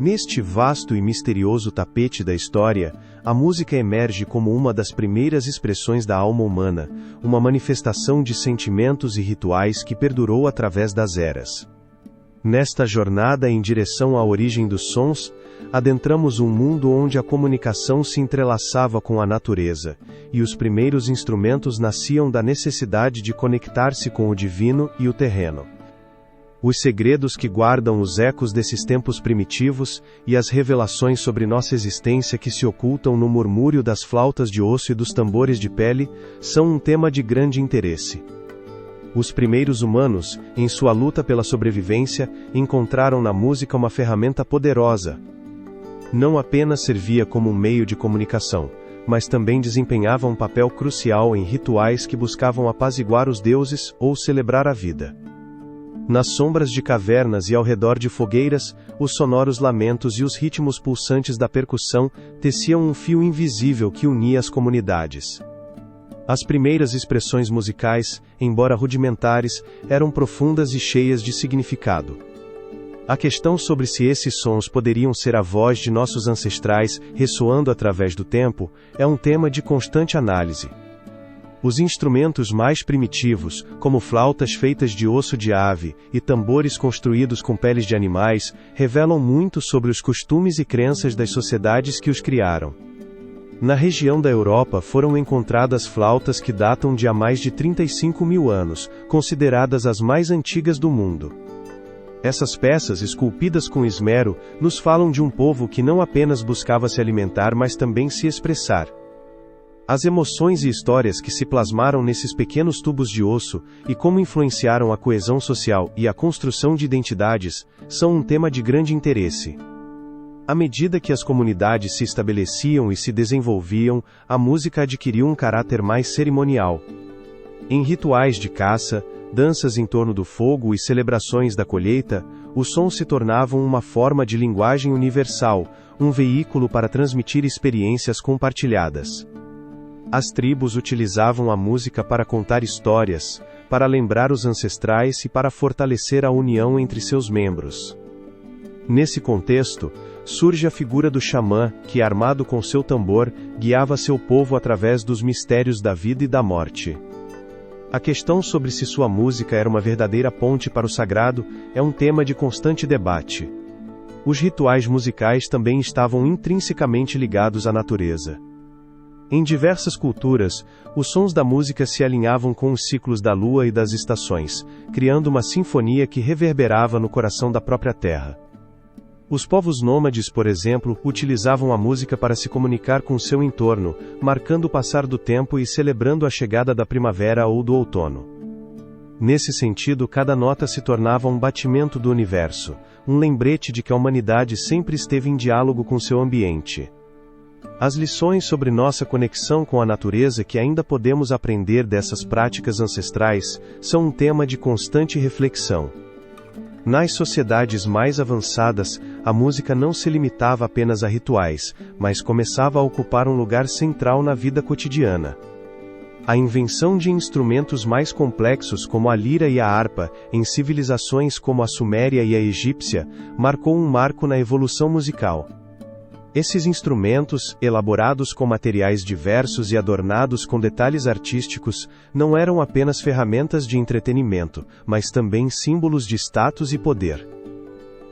Neste vasto e misterioso tapete da história, a música emerge como uma das primeiras expressões da alma humana, uma manifestação de sentimentos e rituais que perdurou através das eras. Nesta jornada em direção à origem dos sons, adentramos um mundo onde a comunicação se entrelaçava com a natureza, e os primeiros instrumentos nasciam da necessidade de conectar-se com o divino e o terreno. Os segredos que guardam os ecos desses tempos primitivos, e as revelações sobre nossa existência que se ocultam no murmúrio das flautas de osso e dos tambores de pele, são um tema de grande interesse. Os primeiros humanos, em sua luta pela sobrevivência, encontraram na música uma ferramenta poderosa. Não apenas servia como um meio de comunicação, mas também desempenhava um papel crucial em rituais que buscavam apaziguar os deuses ou celebrar a vida. Nas sombras de cavernas e ao redor de fogueiras, os sonoros lamentos e os ritmos pulsantes da percussão teciam um fio invisível que unia as comunidades. As primeiras expressões musicais, embora rudimentares, eram profundas e cheias de significado. A questão sobre se esses sons poderiam ser a voz de nossos ancestrais, ressoando através do tempo, é um tema de constante análise. Os instrumentos mais primitivos, como flautas feitas de osso de ave e tambores construídos com peles de animais, revelam muito sobre os costumes e crenças das sociedades que os criaram. Na região da Europa foram encontradas flautas que datam de há mais de 35 mil anos, consideradas as mais antigas do mundo. Essas peças, esculpidas com esmero, nos falam de um povo que não apenas buscava se alimentar, mas também se expressar. As emoções e histórias que se plasmaram nesses pequenos tubos de osso, e como influenciaram a coesão social e a construção de identidades, são um tema de grande interesse. À medida que as comunidades se estabeleciam e se desenvolviam, a música adquiriu um caráter mais cerimonial. Em rituais de caça, danças em torno do fogo e celebrações da colheita, os sons se tornavam uma forma de linguagem universal, um veículo para transmitir experiências compartilhadas. As tribos utilizavam a música para contar histórias, para lembrar os ancestrais e para fortalecer a união entre seus membros. Nesse contexto, surge a figura do xamã, que, armado com seu tambor, guiava seu povo através dos mistérios da vida e da morte. A questão sobre se sua música era uma verdadeira ponte para o sagrado é um tema de constante debate. Os rituais musicais também estavam intrinsecamente ligados à natureza. Em diversas culturas, os sons da música se alinhavam com os ciclos da lua e das estações, criando uma sinfonia que reverberava no coração da própria terra. Os povos nômades, por exemplo, utilizavam a música para se comunicar com seu entorno, marcando o passar do tempo e celebrando a chegada da primavera ou do outono. Nesse sentido, cada nota se tornava um batimento do universo, um lembrete de que a humanidade sempre esteve em diálogo com seu ambiente. As lições sobre nossa conexão com a natureza que ainda podemos aprender dessas práticas ancestrais são um tema de constante reflexão. Nas sociedades mais avançadas, a música não se limitava apenas a rituais, mas começava a ocupar um lugar central na vida cotidiana. A invenção de instrumentos mais complexos como a lira e a harpa, em civilizações como a Suméria e a egípcia, marcou um marco na evolução musical. Esses instrumentos, elaborados com materiais diversos e adornados com detalhes artísticos, não eram apenas ferramentas de entretenimento, mas também símbolos de status e poder.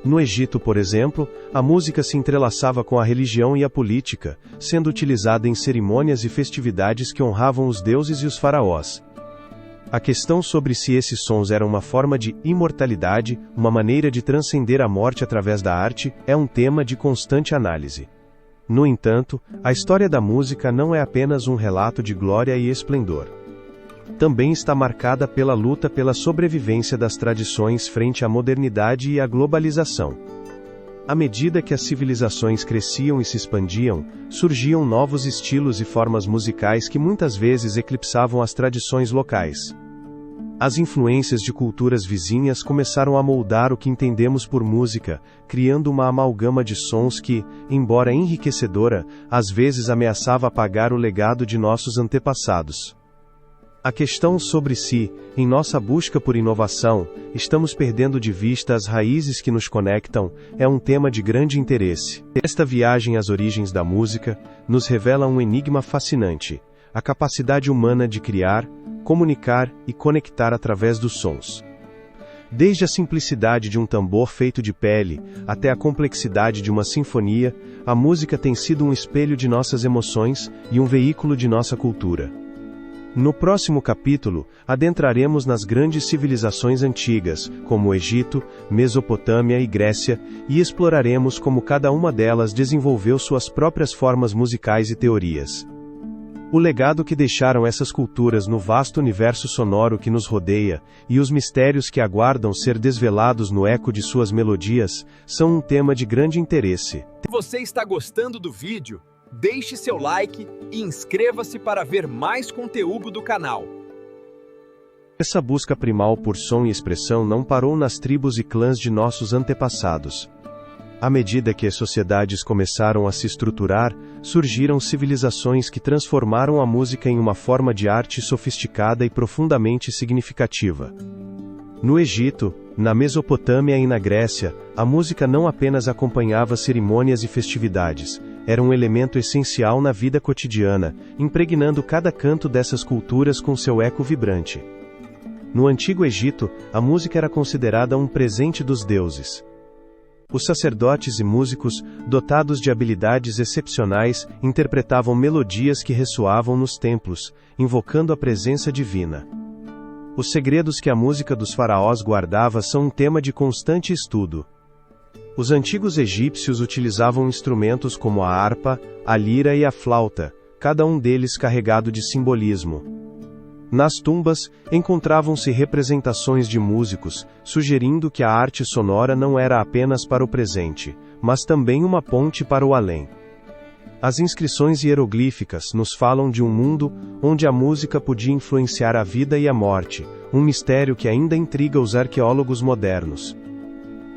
No Egito, por exemplo, a música se entrelaçava com a religião e a política, sendo utilizada em cerimônias e festividades que honravam os deuses e os faraós. A questão sobre se esses sons eram uma forma de imortalidade, uma maneira de transcender a morte através da arte, é um tema de constante análise. No entanto, a história da música não é apenas um relato de glória e esplendor. Também está marcada pela luta pela sobrevivência das tradições frente à modernidade e à globalização. À medida que as civilizações cresciam e se expandiam, surgiam novos estilos e formas musicais que muitas vezes eclipsavam as tradições locais. As influências de culturas vizinhas começaram a moldar o que entendemos por música, criando uma amalgama de sons que, embora enriquecedora, às vezes ameaçava apagar o legado de nossos antepassados. A questão sobre se, em nossa busca por inovação, estamos perdendo de vista as raízes que nos conectam, é um tema de grande interesse. Esta viagem às origens da música nos revela um enigma fascinante: a capacidade humana de criar, comunicar e conectar através dos sons. Desde a simplicidade de um tambor feito de pele, até a complexidade de uma sinfonia, a música tem sido um espelho de nossas emoções e um veículo de nossa cultura. No próximo capítulo, adentraremos nas grandes civilizações antigas, como o Egito, Mesopotâmia e Grécia, e exploraremos como cada uma delas desenvolveu suas próprias formas musicais e teorias. O legado que deixaram essas culturas no vasto universo sonoro que nos rodeia, e os mistérios que aguardam ser desvelados no eco de suas melodias, são um tema de grande interesse. Se você está gostando do vídeo, deixe seu like e inscreva-se para ver mais conteúdo do canal. Essa busca primal por som e expressão não parou nas tribos e clãs de nossos antepassados. À medida que as sociedades começaram a se estruturar, surgiram civilizações que transformaram a música em uma forma de arte sofisticada e profundamente significativa. No Egito, na Mesopotâmia e na Grécia, a música não apenas acompanhava cerimônias e festividades, era um elemento essencial na vida cotidiana, impregnando cada canto dessas culturas com seu eco vibrante. No Antigo Egito, a música era considerada um presente dos deuses. Os sacerdotes e músicos, dotados de habilidades excepcionais, interpretavam melodias que ressoavam nos templos, invocando a presença divina. Os segredos que a música dos faraós guardava são um tema de constante estudo. Os antigos egípcios utilizavam instrumentos como a harpa, a lira e a flauta, cada um deles carregado de simbolismo. Nas tumbas, encontravam-se representações de músicos, sugerindo que a arte sonora não era apenas para o presente, mas também uma ponte para o além. As inscrições hieroglíficas nos falam de um mundo onde a música podia influenciar a vida e a morte, um mistério que ainda intriga os arqueólogos modernos.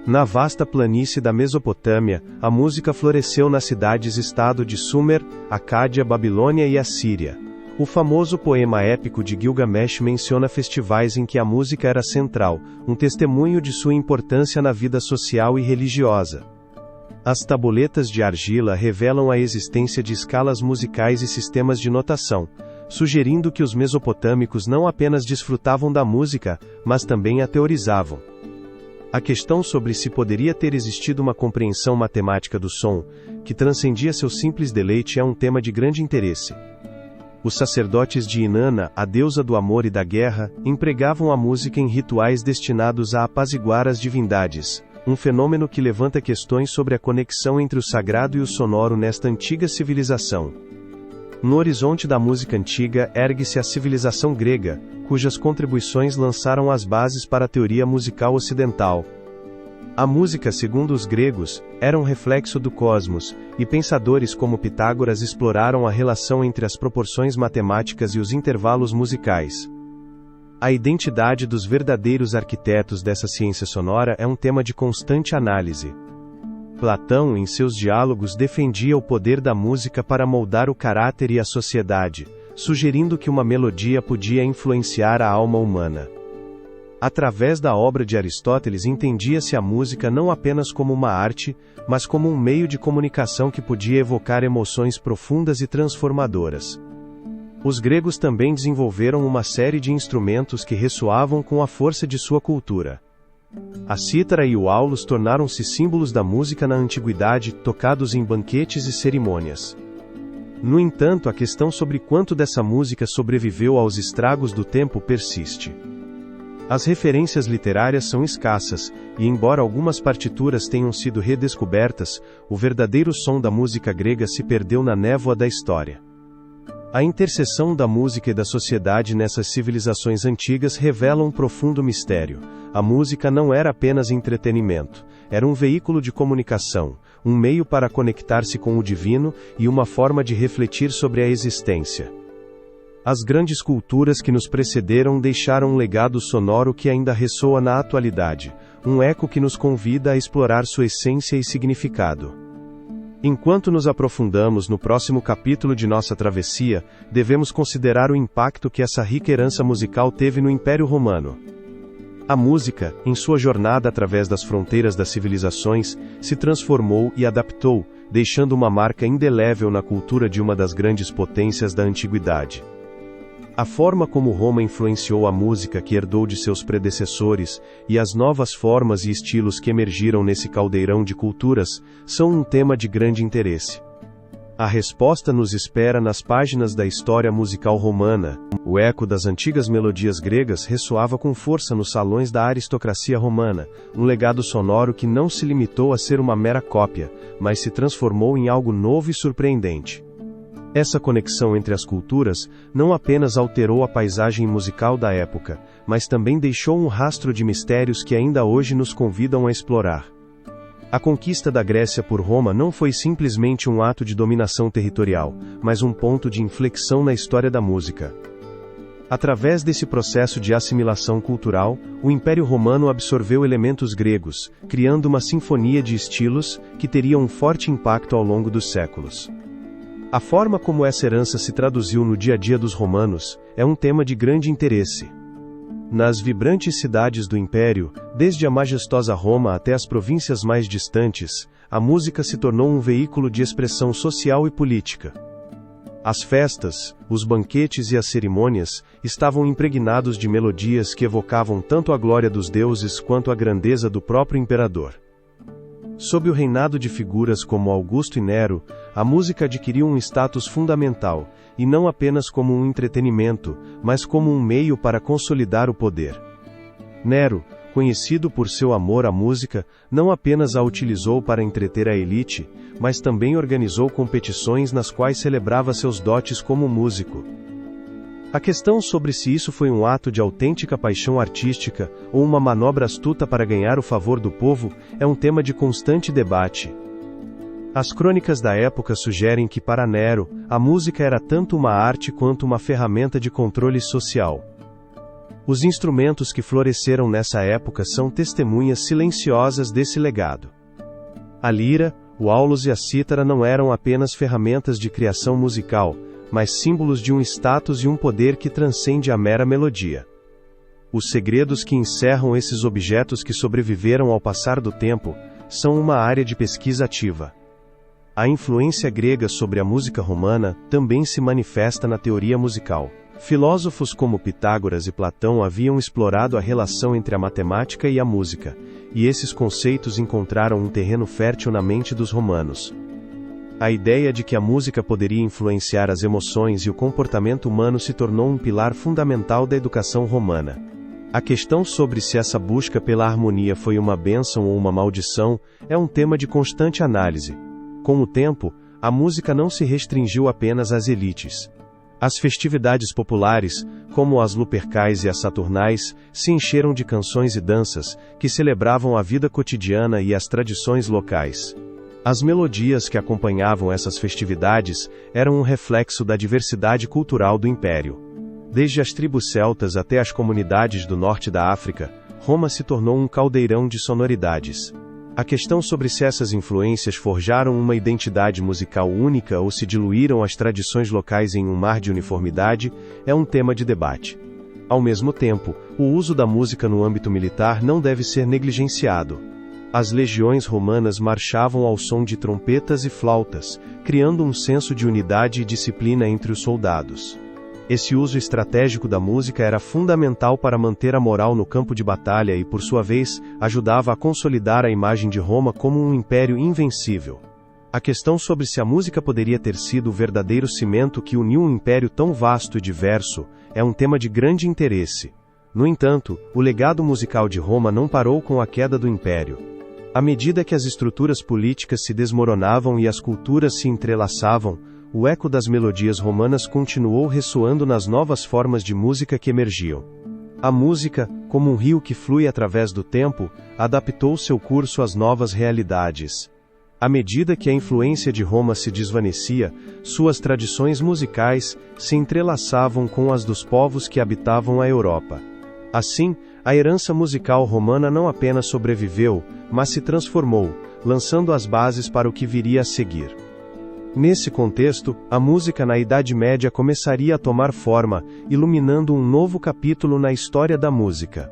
Na vasta planície da Mesopotâmia, a música floresceu nas cidades-estado de Sumer, Acádia, Babilônia e Assíria. O famoso poema épico de Gilgamesh menciona festivais em que a música era central, um testemunho de sua importância na vida social e religiosa. As tabuletas de argila revelam a existência de escalas musicais e sistemas de notação, sugerindo que os mesopotâmicos não apenas desfrutavam da música, mas também a teorizavam. A questão sobre se poderia ter existido uma compreensão matemática do som, que transcendia seu simples deleite, é um tema de grande interesse. Os sacerdotes de Inanna, a deusa do amor e da guerra, empregavam a música em rituais destinados a apaziguar as divindades, um fenômeno que levanta questões sobre a conexão entre o sagrado e o sonoro nesta antiga civilização. No horizonte da música antiga ergue-se a civilização grega, cujas contribuições lançaram as bases para a teoria musical ocidental. A música, segundo os gregos, era um reflexo do cosmos, e pensadores como Pitágoras exploraram a relação entre as proporções matemáticas e os intervalos musicais. A identidade dos verdadeiros arquitetos dessa ciência sonora é um tema de constante análise. Platão, em seus diálogos, defendia o poder da música para moldar o caráter e a sociedade, sugerindo que uma melodia podia influenciar a alma humana. Através da obra de Aristóteles entendia-se a música não apenas como uma arte, mas como um meio de comunicação que podia evocar emoções profundas e transformadoras. Os gregos também desenvolveram uma série de instrumentos que ressoavam com a força de sua cultura. A cítara e o aulos tornaram-se símbolos da música na antiguidade, tocados em banquetes e cerimônias. No entanto, a questão sobre quanto dessa música sobreviveu aos estragos do tempo persiste. As referências literárias são escassas, e embora algumas partituras tenham sido redescobertas, o verdadeiro som da música grega se perdeu na névoa da história. A interseção da música e da sociedade nessas civilizações antigas revela um profundo mistério. A música não era apenas entretenimento, era um veículo de comunicação, um meio para conectar-se com o divino e uma forma de refletir sobre a existência. As grandes culturas que nos precederam deixaram um legado sonoro que ainda ressoa na atualidade, um eco que nos convida a explorar sua essência e significado. Enquanto nos aprofundamos no próximo capítulo de nossa travessia, devemos considerar o impacto que essa rica herança musical teve no Império Romano. A música, em sua jornada através das fronteiras das civilizações, se transformou e adaptou, deixando uma marca indelével na cultura de uma das grandes potências da antiguidade. A forma como Roma influenciou a música que herdou de seus predecessores, e as novas formas e estilos que emergiram nesse caldeirão de culturas, são um tema de grande interesse. A resposta nos espera nas páginas da história musical romana. O eco das antigas melodias gregas ressoava com força nos salões da aristocracia romana, um legado sonoro que não se limitou a ser uma mera cópia, mas se transformou em algo novo e surpreendente. Essa conexão entre as culturas não apenas alterou a paisagem musical da época, mas também deixou um rastro de mistérios que ainda hoje nos convidam a explorar. A conquista da Grécia por Roma não foi simplesmente um ato de dominação territorial, mas um ponto de inflexão na história da música. Através desse processo de assimilação cultural, o Império Romano absorveu elementos gregos, criando uma sinfonia de estilos que teria um forte impacto ao longo dos séculos. A forma como essa herança se traduziu no dia a dia dos romanos é um tema de grande interesse. Nas vibrantes cidades do Império, desde a majestosa Roma até as províncias mais distantes, a música se tornou um veículo de expressão social e política. As festas, os banquetes e as cerimônias estavam impregnados de melodias que evocavam tanto a glória dos deuses quanto a grandeza do próprio imperador. Sob o reinado de figuras como Augusto e Nero, a música adquiriu um status fundamental, e não apenas como um entretenimento, mas como um meio para consolidar o poder. Nero, conhecido por seu amor à música, não apenas a utilizou para entreter a elite, mas também organizou competições nas quais celebrava seus dotes como músico. A questão sobre se isso foi um ato de autêntica paixão artística ou uma manobra astuta para ganhar o favor do povo é um tema de constante debate. As crônicas da época sugerem que para Nero, a música era tanto uma arte quanto uma ferramenta de controle social. Os instrumentos que floresceram nessa época são testemunhas silenciosas desse legado. A lira, o aulos e a cítara não eram apenas ferramentas de criação musical, mas símbolos de um status e um poder que transcende a mera melodia. Os segredos que encerram esses objetos que sobreviveram ao passar do tempo são uma área de pesquisa ativa. A influência grega sobre a música romana também se manifesta na teoria musical. Filósofos como Pitágoras e Platão haviam explorado a relação entre a matemática e a música, e esses conceitos encontraram um terreno fértil na mente dos romanos. A ideia de que a música poderia influenciar as emoções e o comportamento humano se tornou um pilar fundamental da educação romana. A questão sobre se essa busca pela harmonia foi uma bênção ou uma maldição é um tema de constante análise. Com o tempo, a música não se restringiu apenas às elites. As festividades populares, como as Lupercais e as Saturnais, se encheram de canções e danças, que celebravam a vida cotidiana e as tradições locais. As melodias que acompanhavam essas festividades eram um reflexo da diversidade cultural do Império. Desde as tribos celtas até as comunidades do norte da África, Roma se tornou um caldeirão de sonoridades. A questão sobre se essas influências forjaram uma identidade musical única ou se diluíram as tradições locais em um mar de uniformidade é um tema de debate. Ao mesmo tempo, o uso da música no âmbito militar não deve ser negligenciado. As legiões romanas marchavam ao som de trompetas e flautas, criando um senso de unidade e disciplina entre os soldados. Esse uso estratégico da música era fundamental para manter a moral no campo de batalha e, por sua vez, ajudava a consolidar a imagem de Roma como um império invencível. A questão sobre se a música poderia ter sido o verdadeiro cimento que uniu um império tão vasto e diverso é um tema de grande interesse. No entanto, o legado musical de Roma não parou com a queda do império. À medida que as estruturas políticas se desmoronavam e as culturas se entrelaçavam, o eco das melodias romanas continuou ressoando nas novas formas de música que emergiam. A música, como um rio que flui através do tempo, adaptou seu curso às novas realidades. À medida que a influência de Roma se desvanecia, suas tradições musicais se entrelaçavam com as dos povos que habitavam a Europa. Assim, a herança musical romana não apenas sobreviveu, mas se transformou, lançando as bases para o que viria a seguir. Nesse contexto, a música na Idade Média começaria a tomar forma, iluminando um novo capítulo na história da música.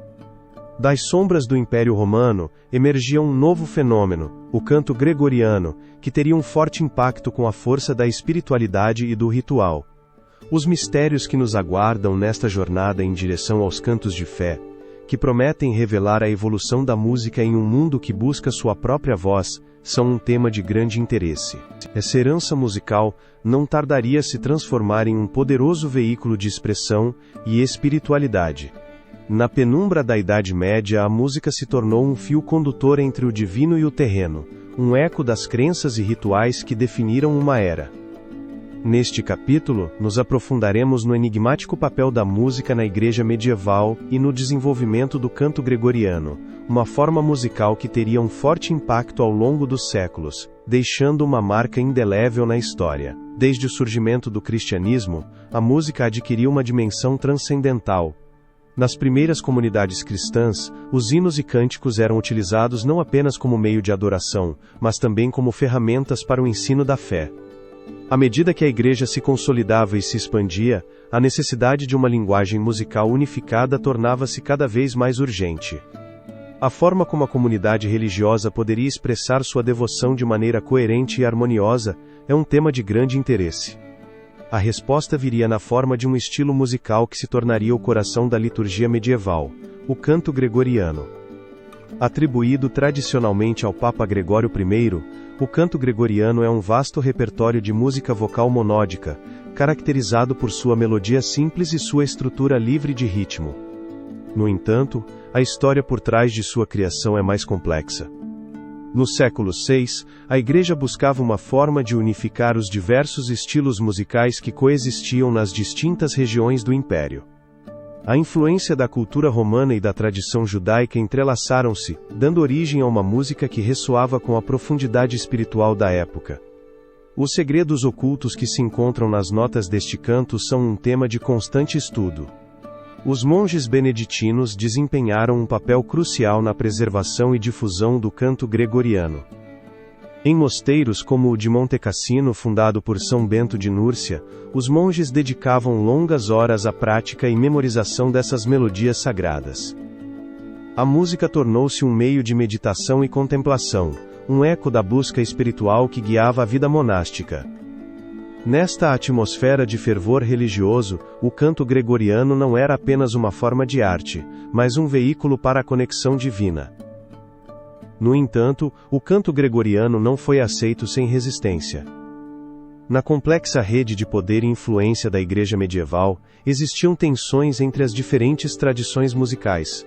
Das sombras do Império Romano, emergia um novo fenômeno, o canto gregoriano, que teria um forte impacto com a força da espiritualidade e do ritual. Os mistérios que nos aguardam nesta jornada em direção aos cantos de fé, que prometem revelar a evolução da música em um mundo que busca sua própria voz, são um tema de grande interesse. Essa herança musical não tardaria a se transformar em um poderoso veículo de expressão e espiritualidade. Na penumbra da Idade Média, a música se tornou um fio condutor entre o divino e o terreno, um eco das crenças e rituais que definiram uma era. Neste capítulo, nos aprofundaremos no enigmático papel da música na Igreja medieval e no desenvolvimento do canto gregoriano, uma forma musical que teria um forte impacto ao longo dos séculos, deixando uma marca indelével na história. Desde o surgimento do cristianismo, a música adquiriu uma dimensão transcendental. Nas primeiras comunidades cristãs, os hinos e cânticos eram utilizados não apenas como meio de adoração, mas também como ferramentas para o ensino da fé. À medida que a Igreja se consolidava e se expandia, a necessidade de uma linguagem musical unificada tornava-se cada vez mais urgente. A forma como a comunidade religiosa poderia expressar sua devoção de maneira coerente e harmoniosa é um tema de grande interesse. A resposta viria na forma de um estilo musical que se tornaria o coração da liturgia medieval, o canto gregoriano. Atribuído tradicionalmente ao Papa Gregório I, o canto gregoriano é um vasto repertório de música vocal monódica, caracterizado por sua melodia simples e sua estrutura livre de ritmo. No entanto, a história por trás de sua criação é mais complexa. No século VI, a Igreja buscava uma forma de unificar os diversos estilos musicais que coexistiam nas distintas regiões do Império. A influência da cultura romana e da tradição judaica entrelaçaram-se, dando origem a uma música que ressoava com a profundidade espiritual da época. Os segredos ocultos que se encontram nas notas deste canto são um tema de constante estudo. Os monges beneditinos desempenharam um papel crucial na preservação e difusão do canto gregoriano. Em mosteiros como o de Monte Cassino, fundado por São Bento de Núrcia, os monges dedicavam longas horas à prática e memorização dessas melodias sagradas. A música tornou-se um meio de meditação e contemplação, um eco da busca espiritual que guiava a vida monástica. Nesta atmosfera de fervor religioso, o canto gregoriano não era apenas uma forma de arte, mas um veículo para a conexão divina. No entanto, o canto gregoriano não foi aceito sem resistência. Na complexa rede de poder e influência da Igreja medieval, existiam tensões entre as diferentes tradições musicais.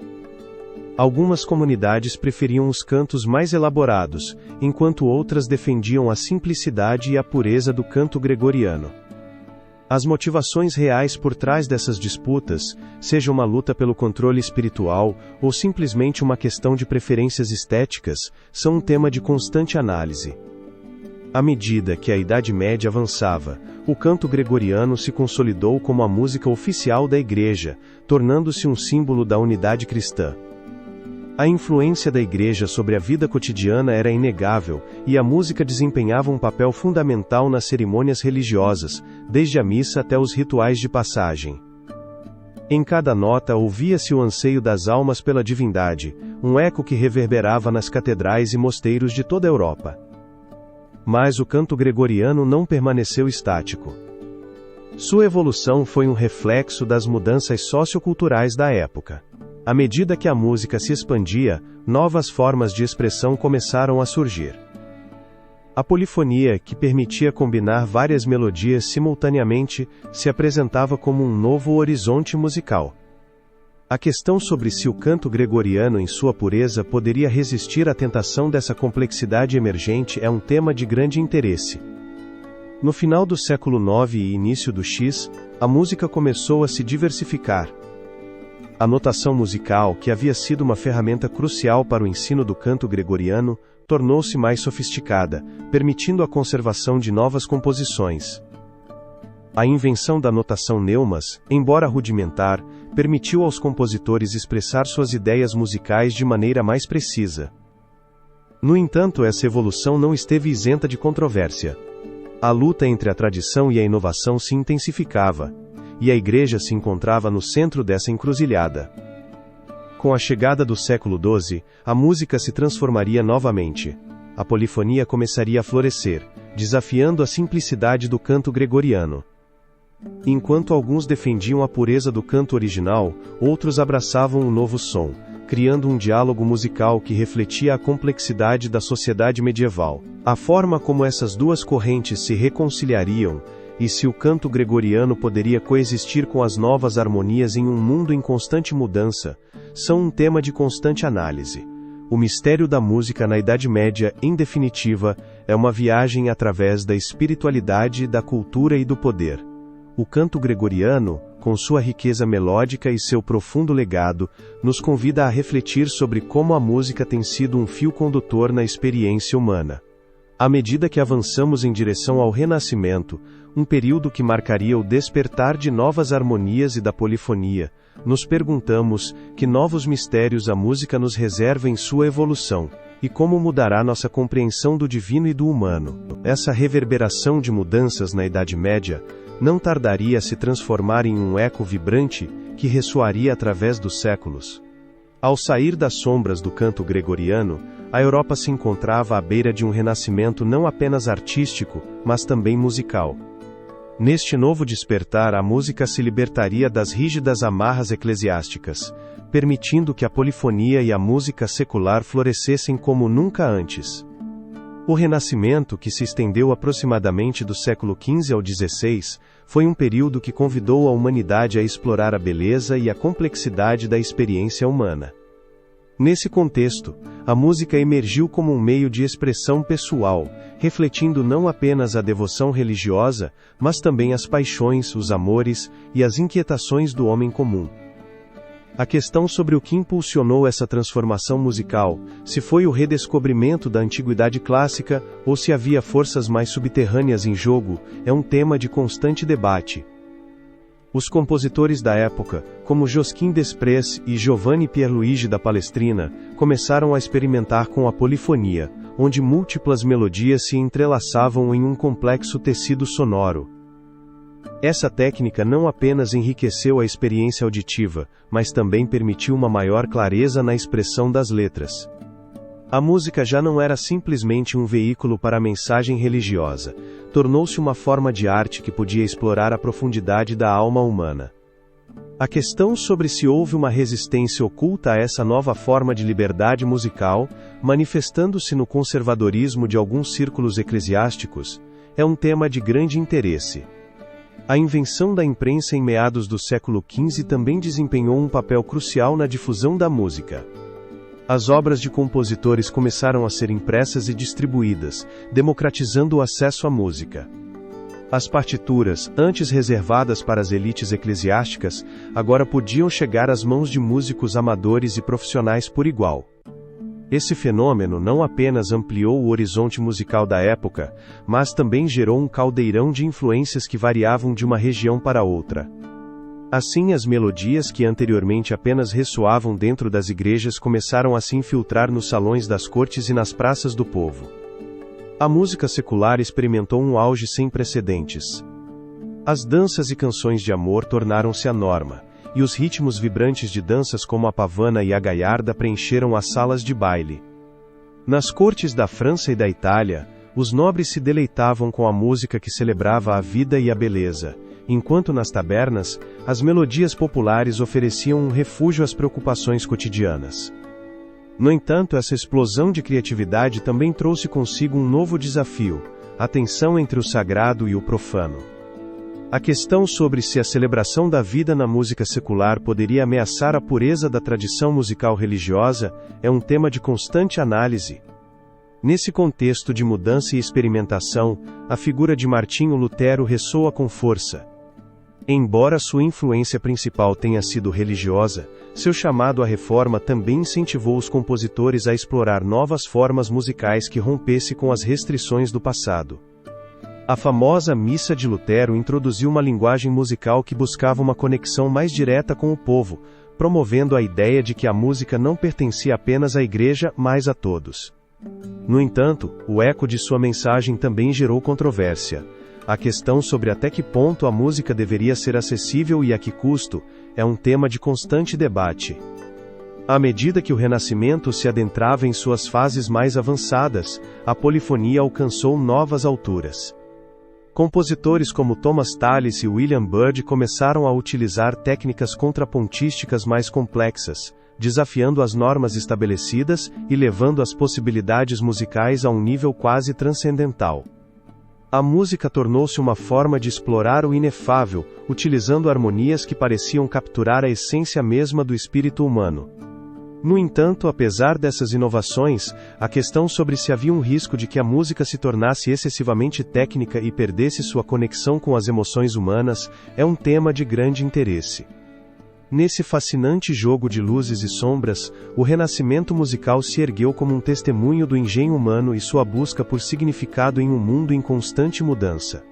Algumas comunidades preferiam os cantos mais elaborados, enquanto outras defendiam a simplicidade e a pureza do canto gregoriano. As motivações reais por trás dessas disputas, seja uma luta pelo controle espiritual, ou simplesmente uma questão de preferências estéticas, são um tema de constante análise. À medida que a Idade Média avançava, o canto gregoriano se consolidou como a música oficial da Igreja, tornando-se um símbolo da unidade cristã. A influência da Igreja sobre a vida cotidiana era inegável, e a música desempenhava um papel fundamental nas cerimônias religiosas, desde a missa até os rituais de passagem. Em cada nota ouvia-se o anseio das almas pela divindade, um eco que reverberava nas catedrais e mosteiros de toda a Europa. Mas o canto gregoriano não permaneceu estático. Sua evolução foi um reflexo das mudanças socioculturais da época. À medida que a música se expandia, novas formas de expressão começaram a surgir. A polifonia, que permitia combinar várias melodias simultaneamente, se apresentava como um novo horizonte musical. A questão sobre se o canto gregoriano em sua pureza poderia resistir à tentação dessa complexidade emergente é um tema de grande interesse. No final do século IX e início do X, a música começou a se diversificar. A notação musical, que havia sido uma ferramenta crucial para o ensino do canto gregoriano, tornou-se mais sofisticada, permitindo a conservação de novas composições. A invenção da notação neumas, embora rudimentar, permitiu aos compositores expressar suas ideias musicais de maneira mais precisa. No entanto, essa evolução não esteve isenta de controvérsia. A luta entre a tradição e a inovação se intensificava, e a Igreja se encontrava no centro dessa encruzilhada. Com a chegada do século XII, a música se transformaria novamente. A polifonia começaria a florescer, desafiando a simplicidade do canto gregoriano. Enquanto alguns defendiam a pureza do canto original, outros abraçavam um novo som, criando um diálogo musical que refletia a complexidade da sociedade medieval. A forma como essas duas correntes se reconciliariam, e se o canto gregoriano poderia coexistir com as novas harmonias em um mundo em constante mudança, são um tema de constante análise. O mistério da música na Idade Média, em definitiva, é uma viagem através da espiritualidade, da cultura e do poder. O canto gregoriano, com sua riqueza melódica e seu profundo legado, nos convida a refletir sobre como a música tem sido um fio condutor na experiência humana. À medida que avançamos em direção ao Renascimento, um período que marcaria o despertar de novas harmonias e da polifonia, nos perguntamos que novos mistérios a música nos reserva em sua evolução, e como mudará nossa compreensão do divino e do humano. Essa reverberação de mudanças na Idade Média não tardaria a se transformar em um eco vibrante que ressoaria através dos séculos. Ao sair das sombras do canto gregoriano, a Europa se encontrava à beira de um renascimento não apenas artístico, mas também musical. Neste novo despertar, a música se libertaria das rígidas amarras eclesiásticas, permitindo que a polifonia e a música secular florescessem como nunca antes. O Renascimento, que se estendeu aproximadamente do século XV ao XVI, foi um período que convidou a humanidade a explorar a beleza e a complexidade da experiência humana. Nesse contexto, a música emergiu como um meio de expressão pessoal, refletindo não apenas a devoção religiosa, mas também as paixões, os amores e as inquietações do homem comum. A questão sobre o que impulsionou essa transformação musical, se foi o redescobrimento da antiguidade clássica ou se havia forças mais subterrâneas em jogo, é um tema de constante debate. Os compositores da época, como Josquin des Prez e Giovanni Pierluigi da Palestrina, começaram a experimentar com a polifonia, onde múltiplas melodias se entrelaçavam em um complexo tecido sonoro. Essa técnica não apenas enriqueceu a experiência auditiva, mas também permitiu uma maior clareza na expressão das letras. A música já não era simplesmente um veículo para a mensagem religiosa, tornou-se uma forma de arte que podia explorar a profundidade da alma humana. A questão sobre se houve uma resistência oculta a essa nova forma de liberdade musical, manifestando-se no conservadorismo de alguns círculos eclesiásticos, é um tema de grande interesse. A invenção da imprensa em meados do século XV também desempenhou um papel crucial na difusão da música. As obras de compositores começaram a ser impressas e distribuídas, democratizando o acesso à música. As partituras, antes reservadas para as elites eclesiásticas, agora podiam chegar às mãos de músicos amadores e profissionais por igual. Esse fenômeno não apenas ampliou o horizonte musical da época, mas também gerou um caldeirão de influências que variavam de uma região para outra. Assim, as melodias que anteriormente apenas ressoavam dentro das igrejas começaram a se infiltrar nos salões das cortes e nas praças do povo. A música secular experimentou um auge sem precedentes. As danças e canções de amor tornaram-se a norma, e os ritmos vibrantes de danças como a pavana e a gaiarda preencheram as salas de baile. Nas cortes da França e da Itália, os nobres se deleitavam com a música que celebrava a vida e a beleza, enquanto nas tabernas, as melodias populares ofereciam um refúgio às preocupações cotidianas. No entanto, essa explosão de criatividade também trouxe consigo um novo desafio: a tensão entre o sagrado e o profano. A questão sobre se a celebração da vida na música secular poderia ameaçar a pureza da tradição musical religiosa é um tema de constante análise. Nesse contexto de mudança e experimentação, a figura de Martinho Lutero ressoa com força. Embora sua influência principal tenha sido religiosa, seu chamado à reforma também incentivou os compositores a explorar novas formas musicais que rompessem com as restrições do passado. A famosa Missa de Lutero introduziu uma linguagem musical que buscava uma conexão mais direta com o povo, promovendo a ideia de que a música não pertencia apenas à igreja, mas a todos. No entanto, o eco de sua mensagem também gerou controvérsia. A questão sobre até que ponto a música deveria ser acessível e a que custo é um tema de constante debate. À medida que o Renascimento se adentrava em suas fases mais avançadas, a polifonia alcançou novas alturas. Compositores como Thomas Tallis e William Byrd começaram a utilizar técnicas contrapontísticas mais complexas, desafiando as normas estabelecidas e levando as possibilidades musicais a um nível quase transcendental. A música tornou-se uma forma de explorar o inefável, utilizando harmonias que pareciam capturar a essência mesma do espírito humano. No entanto, apesar dessas inovações, a questão sobre se havia um risco de que a música se tornasse excessivamente técnica e perdesse sua conexão com as emoções humanas, é um tema de grande interesse. Nesse fascinante jogo de luzes e sombras, o renascimento musical se ergueu como um testemunho do engenho humano e sua busca por significado em um mundo em constante mudança.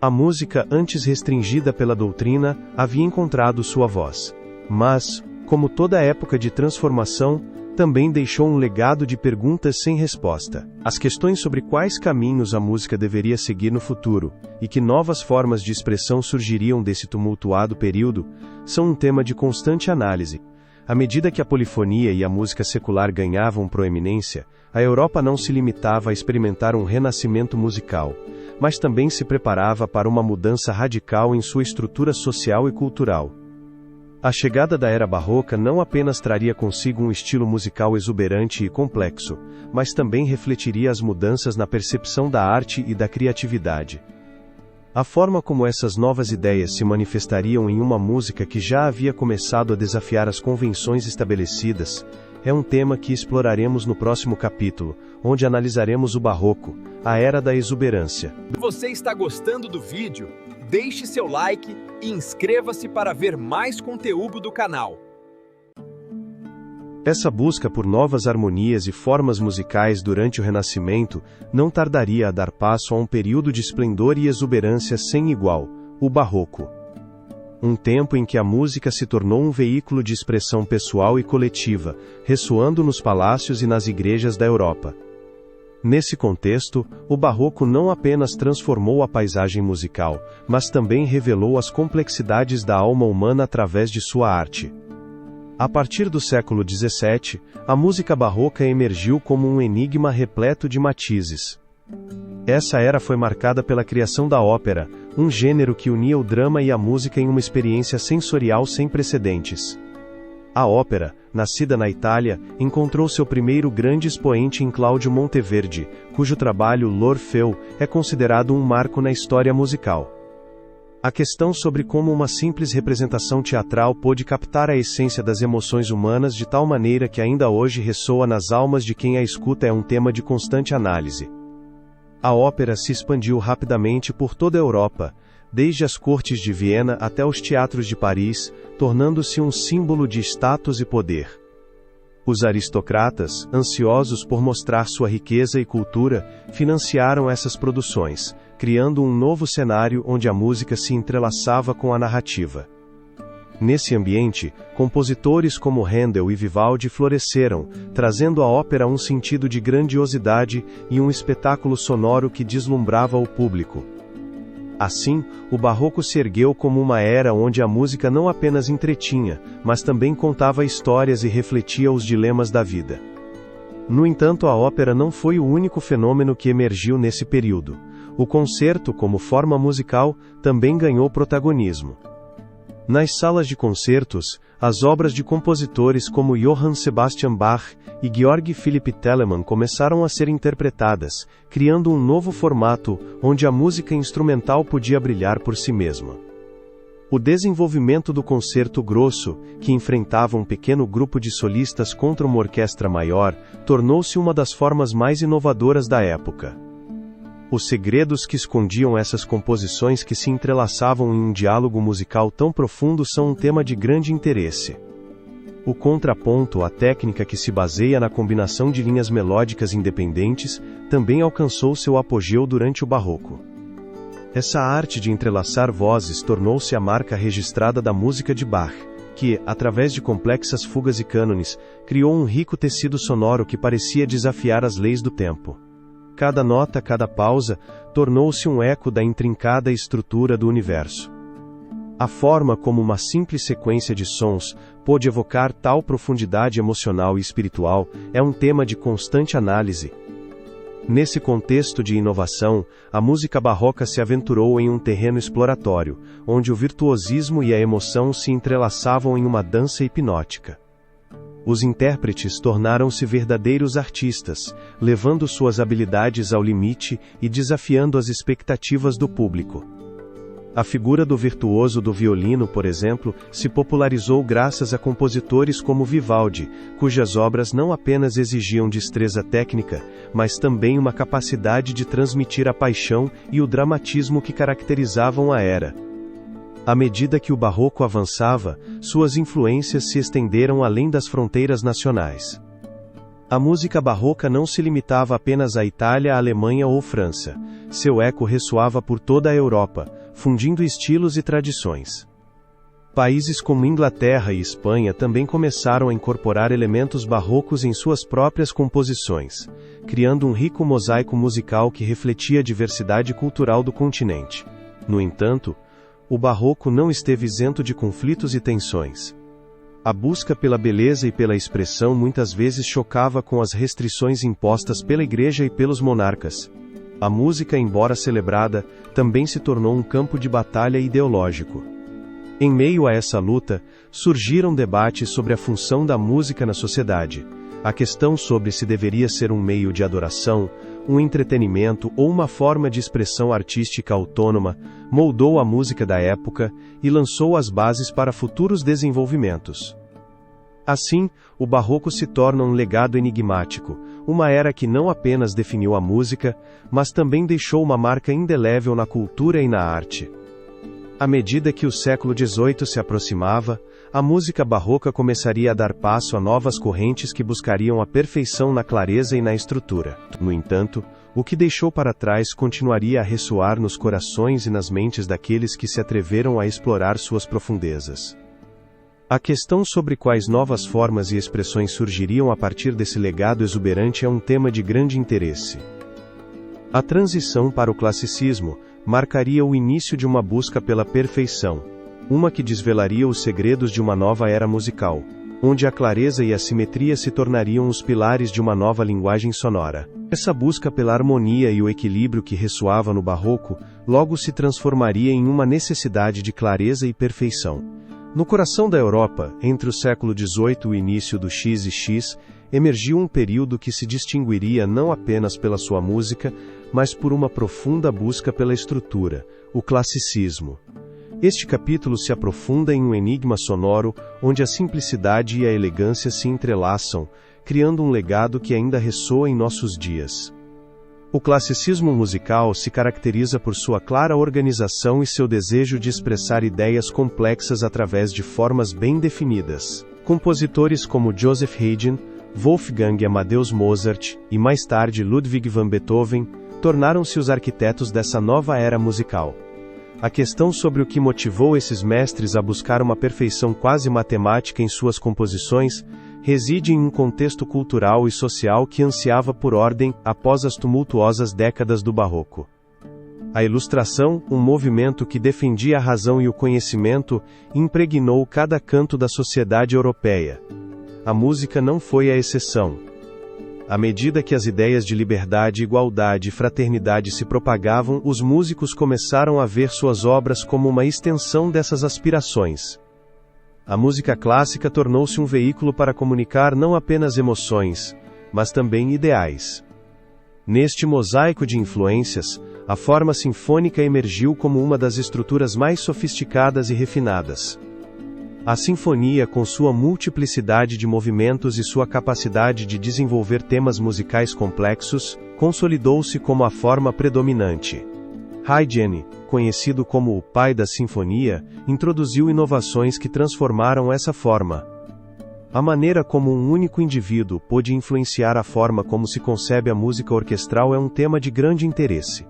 A música, antes restringida pela doutrina, havia encontrado sua voz. Mas, como toda época de transformação, também deixou um legado de perguntas sem resposta. As questões sobre quais caminhos a música deveria seguir no futuro, e que novas formas de expressão surgiriam desse tumultuado período, são um tema de constante análise. À medida que a polifonia e a música secular ganhavam proeminência, a Europa não se limitava a experimentar um renascimento musical, mas também se preparava para uma mudança radical em sua estrutura social e cultural. A chegada da Era Barroca não apenas traria consigo um estilo musical exuberante e complexo, mas também refletiria as mudanças na percepção da arte e da criatividade. A forma como essas novas ideias se manifestariam em uma música que já havia começado a desafiar as convenções estabelecidas, é um tema que exploraremos no próximo capítulo, onde analisaremos o Barroco, a Era da Exuberância. Você está gostando do vídeo? Deixe seu like e inscreva-se para ver mais conteúdo do canal. Essa busca por novas harmonias e formas musicais durante o Renascimento não tardaria a dar passo a um período de esplendor e exuberância sem igual, o Barroco. Um tempo em que a música se tornou um veículo de expressão pessoal e coletiva, ressoando nos palácios e nas igrejas da Europa. Nesse contexto, o Barroco não apenas transformou a paisagem musical, mas também revelou as complexidades da alma humana através de sua arte. A partir do século XVII, a música barroca emergiu como um enigma repleto de matizes. Essa era foi marcada pela criação da ópera, um gênero que unia o drama e a música em uma experiência sensorial sem precedentes. A ópera, nascida na Itália, encontrou seu primeiro grande expoente em Cláudio Monteverdi, cujo trabalho L'Orfeu é considerado um marco na história musical. A questão sobre como uma simples representação teatral pôde captar a essência das emoções humanas de tal maneira que ainda hoje ressoa nas almas de quem a escuta é um tema de constante análise. A ópera se expandiu rapidamente por toda a Europa, desde as cortes de Viena até os teatros de Paris, tornando-se um símbolo de status e poder. Os aristocratas, ansiosos por mostrar sua riqueza e cultura, financiaram essas produções, criando um novo cenário onde a música se entrelaçava com a narrativa. Nesse ambiente, compositores como Handel e Vivaldi floresceram, trazendo à ópera um sentido de grandiosidade e um espetáculo sonoro que deslumbrava o público. Assim, o Barroco se ergueu como uma era onde a música não apenas entretinha, mas também contava histórias e refletia os dilemas da vida. No entanto, a ópera não foi o único fenômeno que emergiu nesse período. O concerto, como forma musical, também ganhou protagonismo. Nas salas de concertos, as obras de compositores como Johann Sebastian Bach e Georg Philipp Telemann começaram a ser interpretadas, criando um novo formato, onde a música instrumental podia brilhar por si mesma. O desenvolvimento do concerto grosso, que enfrentava um pequeno grupo de solistas contra uma orquestra maior, tornou-se uma das formas mais inovadoras da época. Os segredos que escondiam essas composições que se entrelaçavam em um diálogo musical tão profundo são um tema de grande interesse. O contraponto, a técnica que se baseia na combinação de linhas melódicas independentes, também alcançou seu apogeu durante o Barroco. Essa arte de entrelaçar vozes tornou-se a marca registrada da música de Bach, que, através de complexas fugas e cânones, criou um rico tecido sonoro que parecia desafiar as leis do tempo. Cada nota, cada pausa, tornou-se um eco da intrincada estrutura do universo. A forma como uma simples sequência de sons pôde evocar tal profundidade emocional e espiritual é um tema de constante análise. Nesse contexto de inovação, a música barroca se aventurou em um terreno exploratório, onde o virtuosismo e a emoção se entrelaçavam em uma dança hipnótica. Os intérpretes tornaram-se verdadeiros artistas, levando suas habilidades ao limite e desafiando as expectativas do público. A figura do virtuoso do violino, por exemplo, se popularizou graças a compositores como Vivaldi, cujas obras não apenas exigiam destreza técnica, mas também uma capacidade de transmitir a paixão e o dramatismo que caracterizavam a era. À medida que o barroco avançava, suas influências se estenderam além das fronteiras nacionais. A música barroca não se limitava apenas à Itália, à Alemanha ou França. Seu eco ressoava por toda a Europa, fundindo estilos e tradições. Países como Inglaterra e Espanha também começaram a incorporar elementos barrocos em suas próprias composições, criando um rico mosaico musical que refletia a diversidade cultural do continente. No entanto, o barroco não esteve isento de conflitos e tensões. A busca pela beleza e pela expressão muitas vezes chocava com as restrições impostas pela Igreja e pelos monarcas. A música, embora celebrada, também se tornou um campo de batalha ideológico. Em meio a essa luta, surgiram debates sobre a função da música na sociedade. A questão sobre se deveria ser um meio de adoração, um entretenimento ou uma forma de expressão artística autônoma, moldou a música da época e lançou as bases para futuros desenvolvimentos. Assim, o barroco se torna um legado enigmático, uma era que não apenas definiu a música, mas também deixou uma marca indelével na cultura e na arte. À medida que o século XVIII se aproximava, a música barroca começaria a dar passo a novas correntes que buscariam a perfeição na clareza e na estrutura. No entanto, o que deixou para trás continuaria a ressoar nos corações e nas mentes daqueles que se atreveram a explorar suas profundezas. A questão sobre quais novas formas e expressões surgiriam a partir desse legado exuberante é um tema de grande interesse. A transição para o classicismo marcaria o início de uma busca pela perfeição, uma que desvelaria os segredos de uma nova era musical, onde a clareza e a simetria se tornariam os pilares de uma nova linguagem sonora. Essa busca pela harmonia e o equilíbrio que ressoava no barroco, logo se transformaria em uma necessidade de clareza e perfeição. No coração da Europa, entre o século XVIII e o início do XX, emergiu um período que se distinguiria não apenas pela sua música, mas por uma profunda busca pela estrutura, o classicismo. Este capítulo se aprofunda em um enigma sonoro, onde a simplicidade e a elegância se entrelaçam, criando um legado que ainda ressoa em nossos dias. O classicismo musical se caracteriza por sua clara organização e seu desejo de expressar ideias complexas através de formas bem definidas. Compositores como Joseph Haydn, Wolfgang Amadeus Mozart e mais tarde Ludwig van Beethoven tornaram-se os arquitetos dessa nova era musical. A questão sobre o que motivou esses mestres a buscar uma perfeição quase matemática em suas composições reside em um contexto cultural e social que ansiava por ordem após as tumultuosas décadas do Barroco. A Ilustração, um movimento que defendia a razão e o conhecimento, impregnou cada canto da sociedade europeia. A música não foi a exceção. À medida que as ideias de liberdade, igualdade e fraternidade se propagavam, os músicos começaram a ver suas obras como uma extensão dessas aspirações. A música clássica tornou-se um veículo para comunicar não apenas emoções, mas também ideais. Neste mosaico de influências, a forma sinfônica emergiu como uma das estruturas mais sofisticadas e refinadas. A sinfonia, com sua multiplicidade de movimentos e sua capacidade de desenvolver temas musicais complexos, consolidou-se como a forma predominante. Haydn, conhecido como o pai da sinfonia, introduziu inovações que transformaram essa forma. A maneira como um único indivíduo pôde influenciar a forma como se concebe a música orquestral é um tema de grande interesse.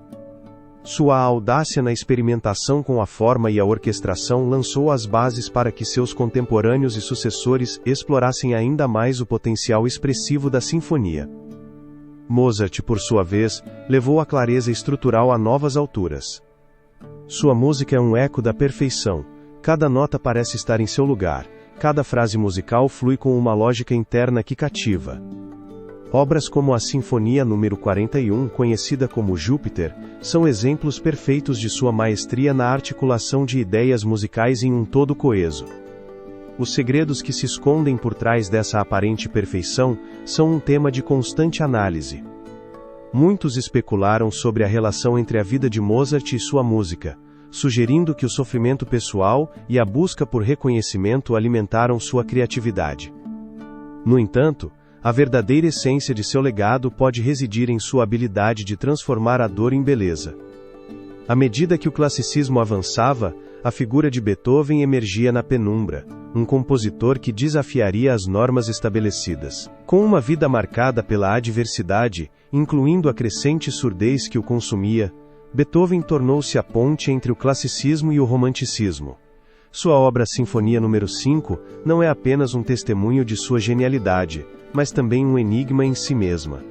Sua audácia na experimentação com a forma e a orquestração lançou as bases para que seus contemporâneos e sucessores explorassem ainda mais o potencial expressivo da sinfonia. Mozart, por sua vez, levou a clareza estrutural a novas alturas. Sua música é um eco da perfeição. Cada nota parece estar em seu lugar. Cada frase musical flui com uma lógica interna que cativa. Obras como a Sinfonia número 41, conhecida como Júpiter, são exemplos perfeitos de sua maestria na articulação de ideias musicais em um todo coeso. Os segredos que se escondem por trás dessa aparente perfeição são um tema de constante análise. Muitos especularam sobre a relação entre a vida de Mozart e sua música, sugerindo que o sofrimento pessoal e a busca por reconhecimento alimentaram sua criatividade. No entanto, a verdadeira essência de seu legado pode residir em sua habilidade de transformar a dor em beleza. À medida que o classicismo avançava, a figura de Beethoven emergia na penumbra, um compositor que desafiaria as normas estabelecidas. Com uma vida marcada pela adversidade, incluindo a crescente surdez que o consumia, Beethoven tornou-se a ponte entre o classicismo e o romanticismo. Sua obra Sinfonia número 5 não é apenas um testemunho de sua genialidade, mas também um enigma em si mesma.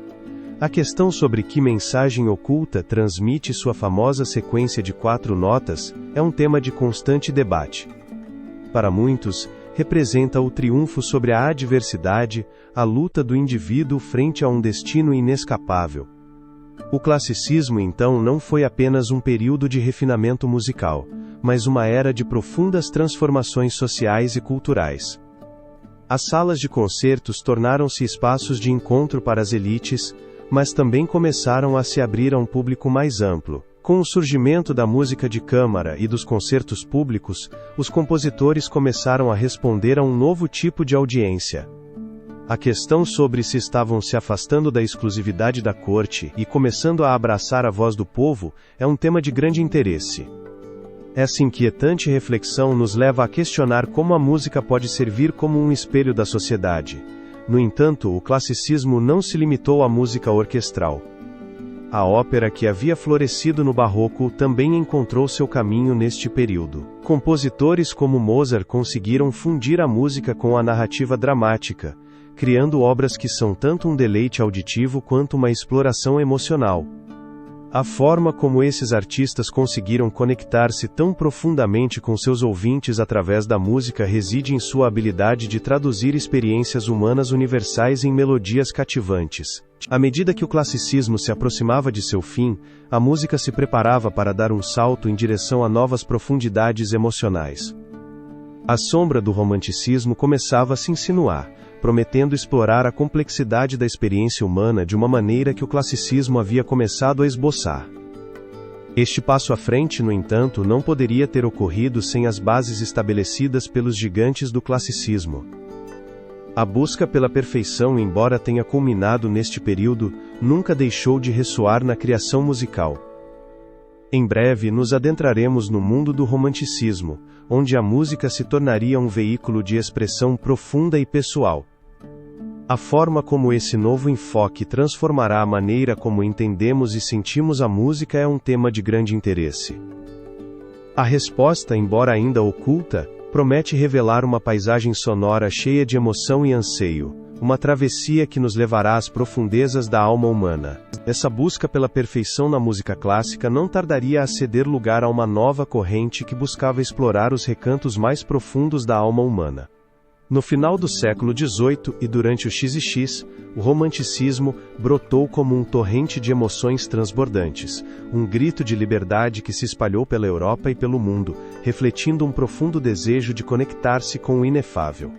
A questão sobre que mensagem oculta transmite sua famosa sequência de 4 notas é um tema de constante debate. Para muitos, representa o triunfo sobre a adversidade, a luta do indivíduo frente a um destino inescapável. O classicismo, então, não foi apenas um período de refinamento musical, mas uma era de profundas transformações sociais e culturais. As salas de concertos tornaram-se espaços de encontro para as elites, mas também começaram a se abrir a um público mais amplo. Com o surgimento da música de câmara e dos concertos públicos, os compositores começaram a responder a um novo tipo de audiência. A questão sobre se estavam se afastando da exclusividade da corte e começando a abraçar a voz do povo é um tema de grande interesse. Essa inquietante reflexão nos leva a questionar como a música pode servir como um espelho da sociedade. No entanto, o classicismo não se limitou à música orquestral. A ópera que havia florescido no Barroco também encontrou seu caminho neste período. Compositores como Mozart conseguiram fundir a música com a narrativa dramática, criando obras que são tanto um deleite auditivo quanto uma exploração emocional. A forma como esses artistas conseguiram conectar-se tão profundamente com seus ouvintes através da música reside em sua habilidade de traduzir experiências humanas universais em melodias cativantes. À medida que o classicismo se aproximava de seu fim, a música se preparava para dar um salto em direção a novas profundidades emocionais. A sombra do romanticismo começava a se insinuar, prometendo explorar a complexidade da experiência humana de uma maneira que o classicismo havia começado a esboçar. Este passo à frente, no entanto, não poderia ter ocorrido sem as bases estabelecidas pelos gigantes do classicismo. A busca pela perfeição, embora tenha culminado neste período, nunca deixou de ressoar na criação musical. Em breve nos adentraremos no mundo do romanticismo, onde a música se tornaria um veículo de expressão profunda e pessoal. A forma como esse novo enfoque transformará a maneira como entendemos e sentimos a música é um tema de grande interesse. A resposta, embora ainda oculta, promete revelar uma paisagem sonora cheia de emoção e anseio, uma travessia que nos levará às profundezas da alma humana. Essa busca pela perfeição na música clássica não tardaria a ceder lugar a uma nova corrente que buscava explorar os recantos mais profundos da alma humana. No final do século XVIII e durante o XX, o romanticismo brotou como um torrente de emoções transbordantes, um grito de liberdade que se espalhou pela Europa e pelo mundo, refletindo um profundo desejo de conectar-se com o inefável.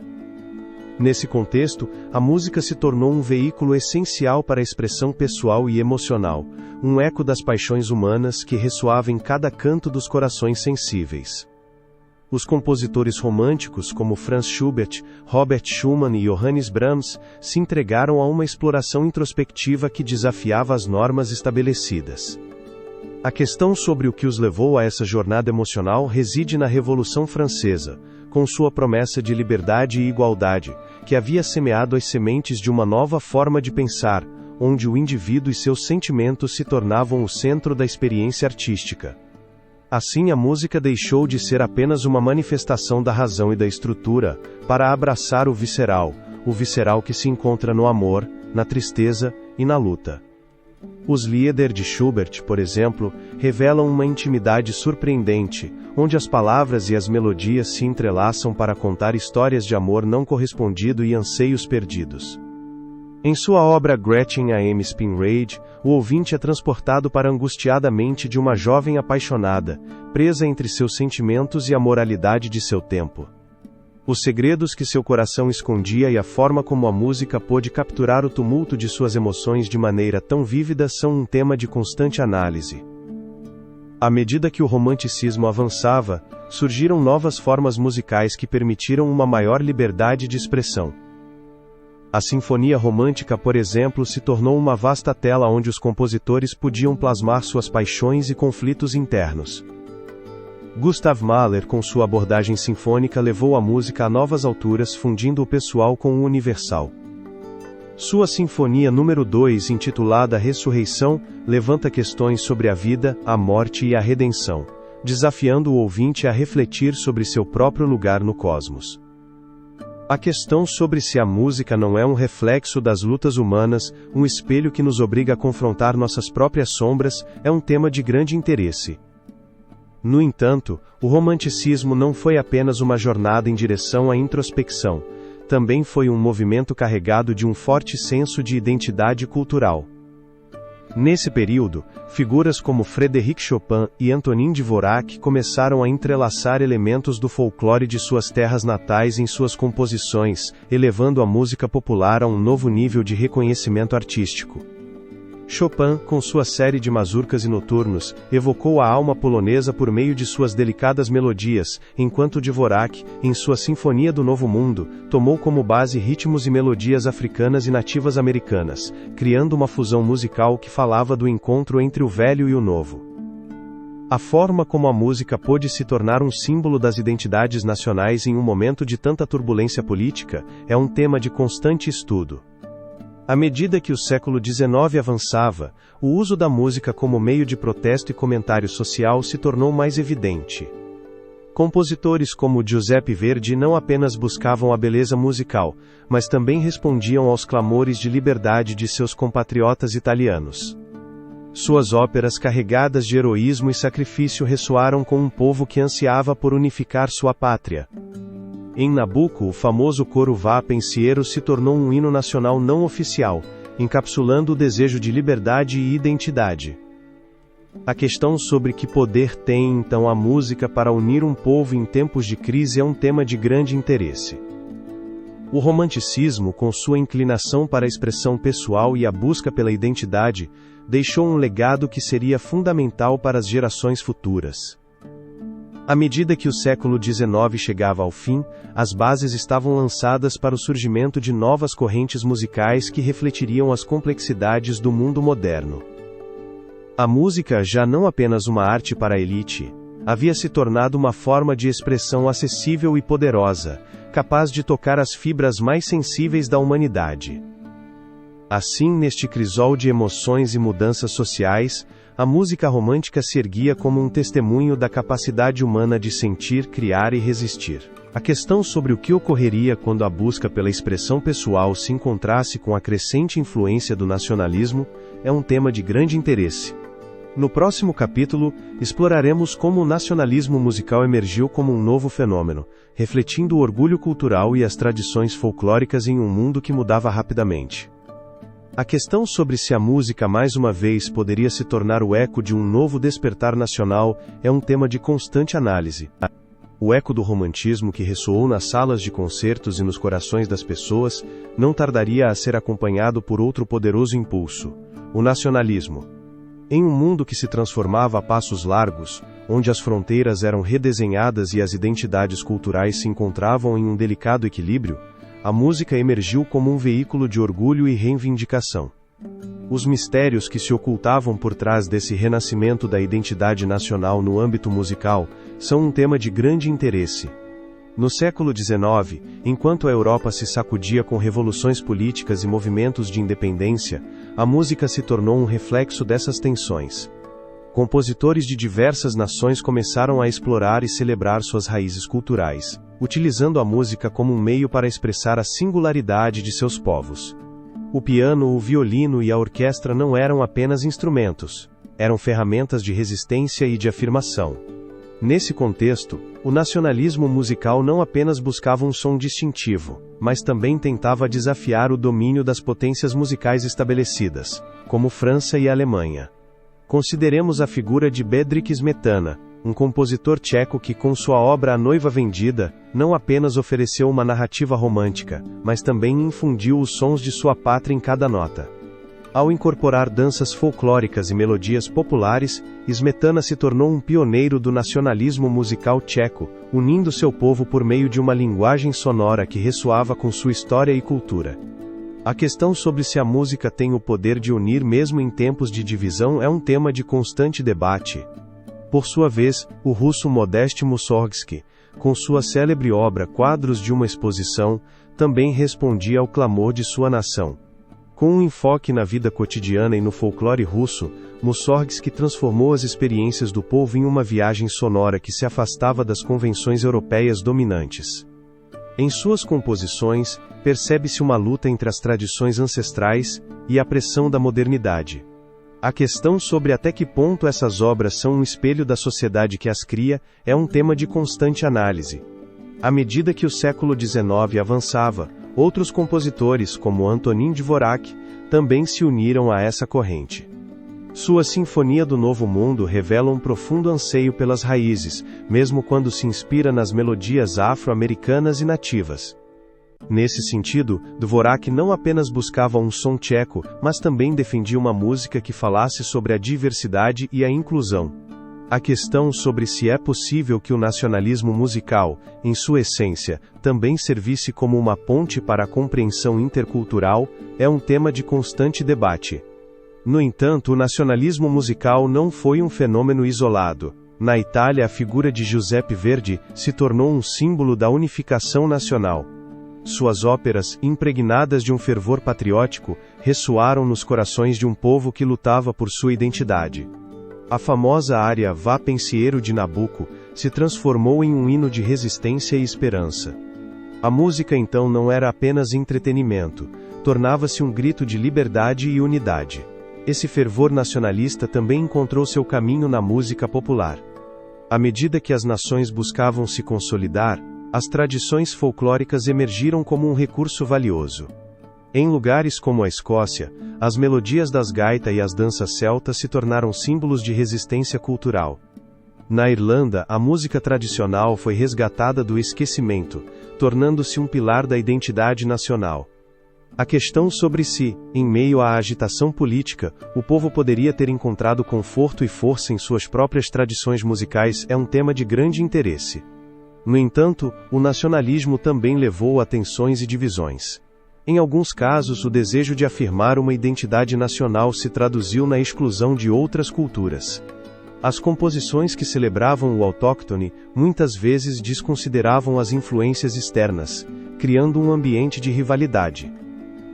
Nesse contexto, a música se tornou um veículo essencial para a expressão pessoal e emocional, um eco das paixões humanas que ressoava em cada canto dos corações sensíveis. Os compositores românticos como Franz Schubert, Robert Schumann e Johannes Brahms se entregaram a uma exploração introspectiva que desafiava as normas estabelecidas. A questão sobre o que os levou a essa jornada emocional reside na Revolução Francesa, com sua promessa de liberdade e igualdade, que havia semeado as sementes de uma nova forma de pensar, onde o indivíduo e seus sentimentos se tornavam o centro da experiência artística. Assim, a música deixou de ser apenas uma manifestação da razão e da estrutura, para abraçar o visceral que se encontra no amor, na tristeza e na luta. Os Lieder de Schubert, por exemplo, revelam uma intimidade surpreendente, onde as palavras e as melodias se entrelaçam para contar histórias de amor não correspondido e anseios perdidos. Em sua obra Gretchen am Spinnrad, o ouvinte é transportado para a angustiada mente de uma jovem apaixonada, presa entre seus sentimentos e a moralidade de seu tempo. Os segredos que seu coração escondia e a forma como a música pôde capturar o tumulto de suas emoções de maneira tão vívida são um tema de constante análise. À medida que o romanticismo avançava, surgiram novas formas musicais que permitiram uma maior liberdade de expressão. A sinfonia romântica, por exemplo, se tornou uma vasta tela onde os compositores podiam plasmar suas paixões e conflitos internos. Gustav Mahler, com sua abordagem sinfônica, levou a música a novas alturas, fundindo o pessoal com o universal. Sua Sinfonia número 2, intitulada Ressurreição, levanta questões sobre a vida, a morte e a redenção, desafiando o ouvinte a refletir sobre seu próprio lugar no cosmos. A questão sobre se a música não é um reflexo das lutas humanas, um espelho que nos obriga a confrontar nossas próprias sombras, é um tema de grande interesse. No entanto, o romanticismo não foi apenas uma jornada em direção à introspecção, também foi um movimento carregado de um forte senso de identidade cultural. Nesse período, figuras como Frédéric Chopin e Antonin Dvorak começaram a entrelaçar elementos do folclore de suas terras natais em suas composições, elevando a música popular a um novo nível de reconhecimento artístico. Chopin, com sua série de mazurcas e noturnos, evocou a alma polonesa por meio de suas delicadas melodias, enquanto Dvorak, em sua Sinfonia do Novo Mundo, tomou como base ritmos e melodias africanas e nativas americanas, criando uma fusão musical que falava do encontro entre o velho e o novo. A forma como a música pôde se tornar um símbolo das identidades nacionais em um momento de tanta turbulência política, é um tema de constante estudo. À medida que o século XIX avançava, o uso da música como meio de protesto e comentário social se tornou mais evidente. Compositores como Giuseppe Verdi não apenas buscavam a beleza musical, mas também respondiam aos clamores de liberdade de seus compatriotas italianos. Suas óperas carregadas de heroísmo e sacrifício ressoaram com um povo que ansiava por unificar sua pátria. Em Nabucco, o famoso coro Vá Pensiero se tornou um hino nacional não oficial, encapsulando o desejo de liberdade e identidade. A questão sobre que poder tem então a música para unir um povo em tempos de crise é um tema de grande interesse. O romanticismo, com sua inclinação para a expressão pessoal e a busca pela identidade, deixou um legado que seria fundamental para as gerações futuras. À medida que o século XIX chegava ao fim, as bases estavam lançadas para o surgimento de novas correntes musicais que refletiriam as complexidades do mundo moderno. A música, já não apenas uma arte para a elite, havia se tornado uma forma de expressão acessível e poderosa, capaz de tocar as fibras mais sensíveis da humanidade. Assim, neste crisol de emoções e mudanças sociais, a música romântica se erguia como um testemunho da capacidade humana de sentir, criar e resistir. A questão sobre o que ocorreria quando a busca pela expressão pessoal se encontrasse com a crescente influência do nacionalismo é um tema de grande interesse. No próximo capítulo, exploraremos como o nacionalismo musical emergiu como um novo fenômeno, refletindo o orgulho cultural e as tradições folclóricas em um mundo que mudava rapidamente. A questão sobre se a música mais uma vez poderia se tornar o eco de um novo despertar nacional é um tema de constante análise. O eco do romantismo que ressoou nas salas de concertos e nos corações das pessoas não tardaria a ser acompanhado por outro poderoso impulso: o nacionalismo. Em um mundo que se transformava a passos largos, onde as fronteiras eram redesenhadas e as identidades culturais se encontravam em um delicado equilíbrio, a música emergiu como um veículo de orgulho e reivindicação. Os mistérios que se ocultavam por trás desse renascimento da identidade nacional no âmbito musical são um tema de grande interesse. No século XIX, enquanto a Europa se sacudia com revoluções políticas e movimentos de independência, A música se tornou um reflexo dessas tensões. Compositores de diversas nações começaram a explorar e celebrar suas raízes culturais, utilizando a música como um meio para expressar a singularidade de seus povos. O piano, o violino e a orquestra não eram apenas instrumentos, eram ferramentas de resistência e de afirmação. Nesse contexto, o nacionalismo musical não apenas buscava um som distintivo, mas também tentava desafiar o domínio das potências musicais estabelecidas, como França e Alemanha. Consideremos a figura de Bedřich Smetana, um compositor tcheco que com sua obra A Noiva Vendida, não apenas ofereceu uma narrativa romântica, mas também infundiu os sons de sua pátria em cada nota. Ao incorporar danças folclóricas e melodias populares, Smetana se tornou um pioneiro do nacionalismo musical tcheco, unindo seu povo por meio de uma linguagem sonora que ressoava com sua história e cultura. A questão sobre se a música tem o poder de unir mesmo em tempos de divisão é um tema de constante debate. Por sua vez, o russo Modest Mussorgsky, com sua célebre obra Quadros de uma Exposição, também respondia ao clamor de sua nação. Com um enfoque na vida cotidiana e no folclore russo, Mussorgsky transformou as experiências do povo em uma viagem sonora que se afastava das convenções europeias dominantes. Em suas composições, percebe-se uma luta entre as tradições ancestrais e a pressão da modernidade. A questão sobre até que ponto essas obras são um espelho da sociedade que as cria é um tema de constante análise. À medida que o século XIX avançava, outros compositores, como Antonín Dvořák, também se uniram a essa corrente. Sua Sinfonia do Novo Mundo revela um profundo anseio pelas raízes, mesmo quando se inspira nas melodias afro-americanas e nativas. Nesse sentido, Dvořák não apenas buscava um som tcheco, mas também defendia uma música que falasse sobre a diversidade e a inclusão. A questão sobre se é possível que o nacionalismo musical, em sua essência, também servisse como uma ponte para a compreensão intercultural, é um tema de constante debate. No entanto, o nacionalismo musical não foi um fenômeno isolado. Na Itália, a figura de Giuseppe Verdi se tornou um símbolo da unificação nacional. Suas óperas, impregnadas de um fervor patriótico, ressoaram nos corações de um povo que lutava por sua identidade. A famosa área Vá Pensiero de Nabucco se transformou em um hino de resistência e esperança. A música então não era apenas entretenimento, tornava-se um grito de liberdade e unidade. Esse fervor nacionalista também encontrou seu caminho na música popular. À medida que as nações buscavam se consolidar, as tradições folclóricas emergiram como um recurso valioso. Em lugares como a Escócia, as melodias das gaitas e as danças celtas se tornaram símbolos de resistência cultural. Na Irlanda, a música tradicional foi resgatada do esquecimento, tornando-se um pilar da identidade nacional. A questão sobre se, em meio à agitação política, o povo poderia ter encontrado conforto e força em suas próprias tradições musicais é um tema de grande interesse. No entanto, o nacionalismo também levou a tensões e divisões. Em alguns casos, o desejo de afirmar uma identidade nacional se traduziu na exclusão de outras culturas. As composições que celebravam o autóctone, muitas vezes desconsideravam as influências externas, criando um ambiente de rivalidade.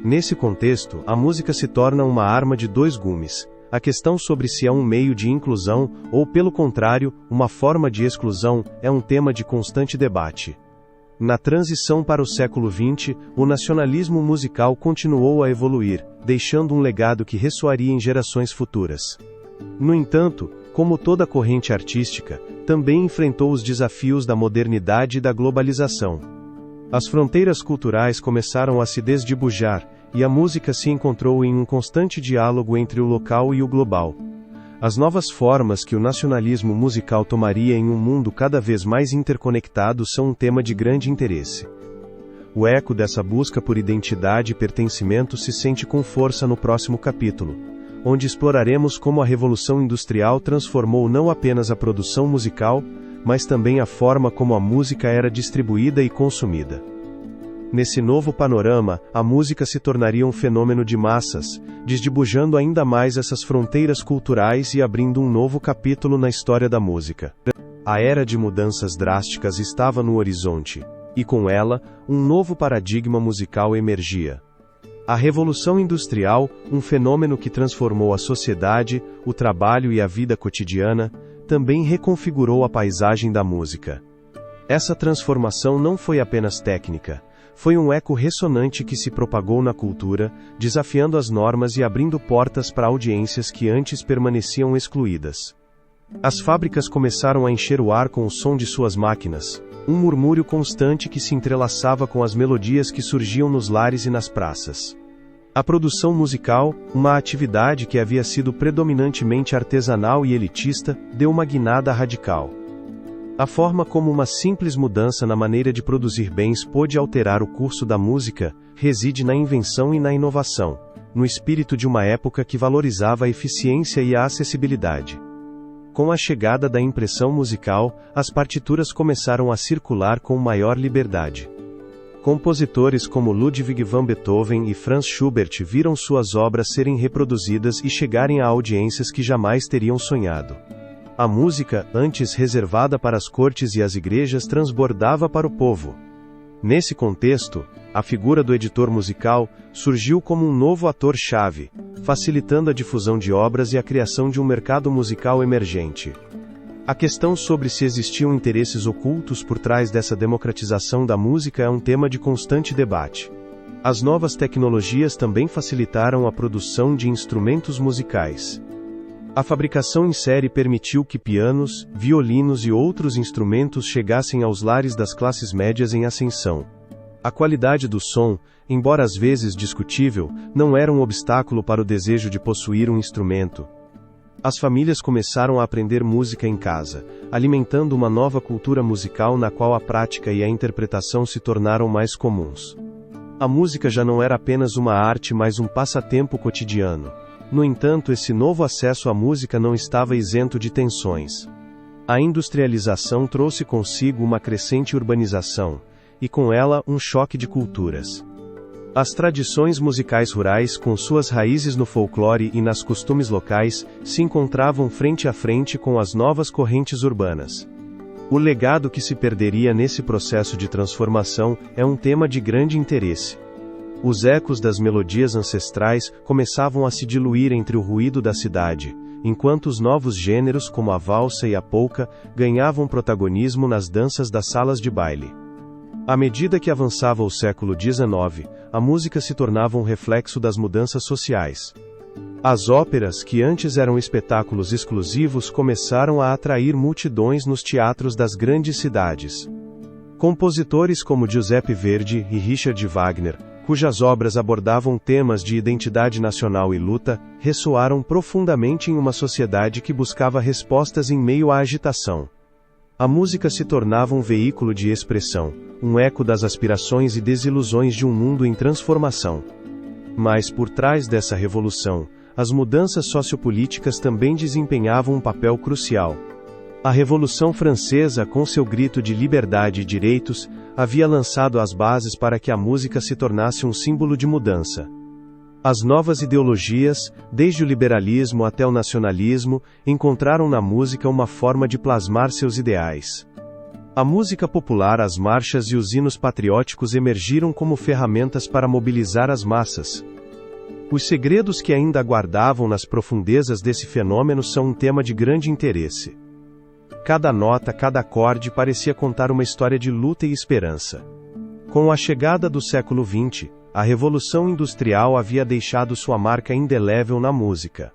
Nesse contexto, a música se torna uma arma de dois gumes. A questão sobre se é um meio de inclusão, ou pelo contrário, uma forma de exclusão, é um tema de constante debate. Na transição para o século XX, o nacionalismo musical continuou a evoluir, deixando um legado que ressoaria em gerações futuras. No entanto, como toda corrente artística, também enfrentou os desafios da modernidade e da globalização. As fronteiras culturais começaram a se desdibujar, e a música se encontrou em um constante diálogo entre o local e o global. As novas formas que o nacionalismo musical tomaria em um mundo cada vez mais interconectado são um tema de grande interesse. O eco dessa busca por identidade e pertencimento se sente com força no próximo capítulo, onde exploraremos como a Revolução Industrial transformou não apenas a produção musical, mas também a forma como a música era distribuída e consumida. Nesse novo panorama, a música se tornaria um fenômeno de massas, desdibujando ainda mais essas fronteiras culturais e abrindo um novo capítulo na história da música. A era de mudanças drásticas estava no horizonte, e com ela, um novo paradigma musical emergia. A Revolução Industrial, um fenômeno que transformou a sociedade, o trabalho e a vida cotidiana, também reconfigurou a paisagem da música. Essa transformação não foi apenas técnica, foi um eco ressonante que se propagou na cultura, desafiando as normas e abrindo portas para audiências que antes permaneciam excluídas. As fábricas começaram a encher o ar com o som de suas máquinas, um murmúrio constante que se entrelaçava com as melodias que surgiam nos lares e nas praças. A produção musical, uma atividade que havia sido predominantemente artesanal e elitista, deu uma guinada radical. A forma como uma simples mudança na maneira de produzir bens pôde alterar o curso da música, reside na invenção e na inovação, no espírito de uma época que valorizava a eficiência e a acessibilidade. Com a chegada da impressão musical, as partituras começaram a circular com maior liberdade. Compositores como Ludwig van Beethoven e Franz Schubert viram suas obras serem reproduzidas e chegarem a audiências que jamais teriam sonhado. A música, antes reservada para as cortes e as igrejas, transbordava para o povo. Nesse contexto, a figura do editor musical surgiu como um novo ator-chave, facilitando a difusão de obras e a criação de um mercado musical emergente. A questão sobre se existiam interesses ocultos por trás dessa democratização da música é um tema de constante debate. As novas tecnologias também facilitaram a produção de instrumentos musicais. A fabricação em série permitiu que pianos, violinos e outros instrumentos chegassem aos lares das classes médias em ascensão. A qualidade do som, embora às vezes discutível, não era um obstáculo para o desejo de possuir um instrumento. As famílias começaram a aprender música em casa, alimentando uma nova cultura musical na qual a prática e a interpretação se tornaram mais comuns. A música já não era apenas uma arte, mas um passatempo cotidiano. No entanto, esse novo acesso à música não estava isento de tensões. A industrialização trouxe consigo uma crescente urbanização, e com ela um choque de culturas. As tradições musicais rurais, com suas raízes no folclore e nas costumes locais, se encontravam frente a frente com as novas correntes urbanas. O legado que se perderia nesse processo de transformação é um tema de grande interesse. Os ecos das melodias ancestrais começavam a se diluir entre o ruído da cidade, enquanto os novos gêneros como a valsa e a polca ganhavam protagonismo nas danças das salas de baile. À medida que avançava o século XIX, a música se tornava um reflexo das mudanças sociais. As óperas, que antes eram espetáculos exclusivos, começaram a atrair multidões nos teatros das grandes cidades. Compositores como Giuseppe Verdi e Richard Wagner, cujas obras abordavam temas de identidade nacional e luta, ressoaram profundamente em uma sociedade que buscava respostas em meio à agitação. A música se tornava um veículo de expressão, um eco das aspirações e desilusões de um mundo em transformação. Mas por trás dessa revolução, as mudanças sociopolíticas também desempenhavam um papel crucial. A Revolução Francesa, com seu grito de liberdade e direitos, havia lançado as bases para que a música se tornasse um símbolo de mudança. As novas ideologias, desde o liberalismo até o nacionalismo, encontraram na música uma forma de plasmar seus ideais. A música popular, as marchas e os hinos patrióticos emergiram como ferramentas para mobilizar as massas. Os segredos que ainda aguardavam nas profundezas desse fenômeno são um tema de grande interesse. Cada nota, cada acorde parecia contar uma história de luta e esperança. Com a chegada do século XX, a Revolução Industrial havia deixado sua marca indelével na música.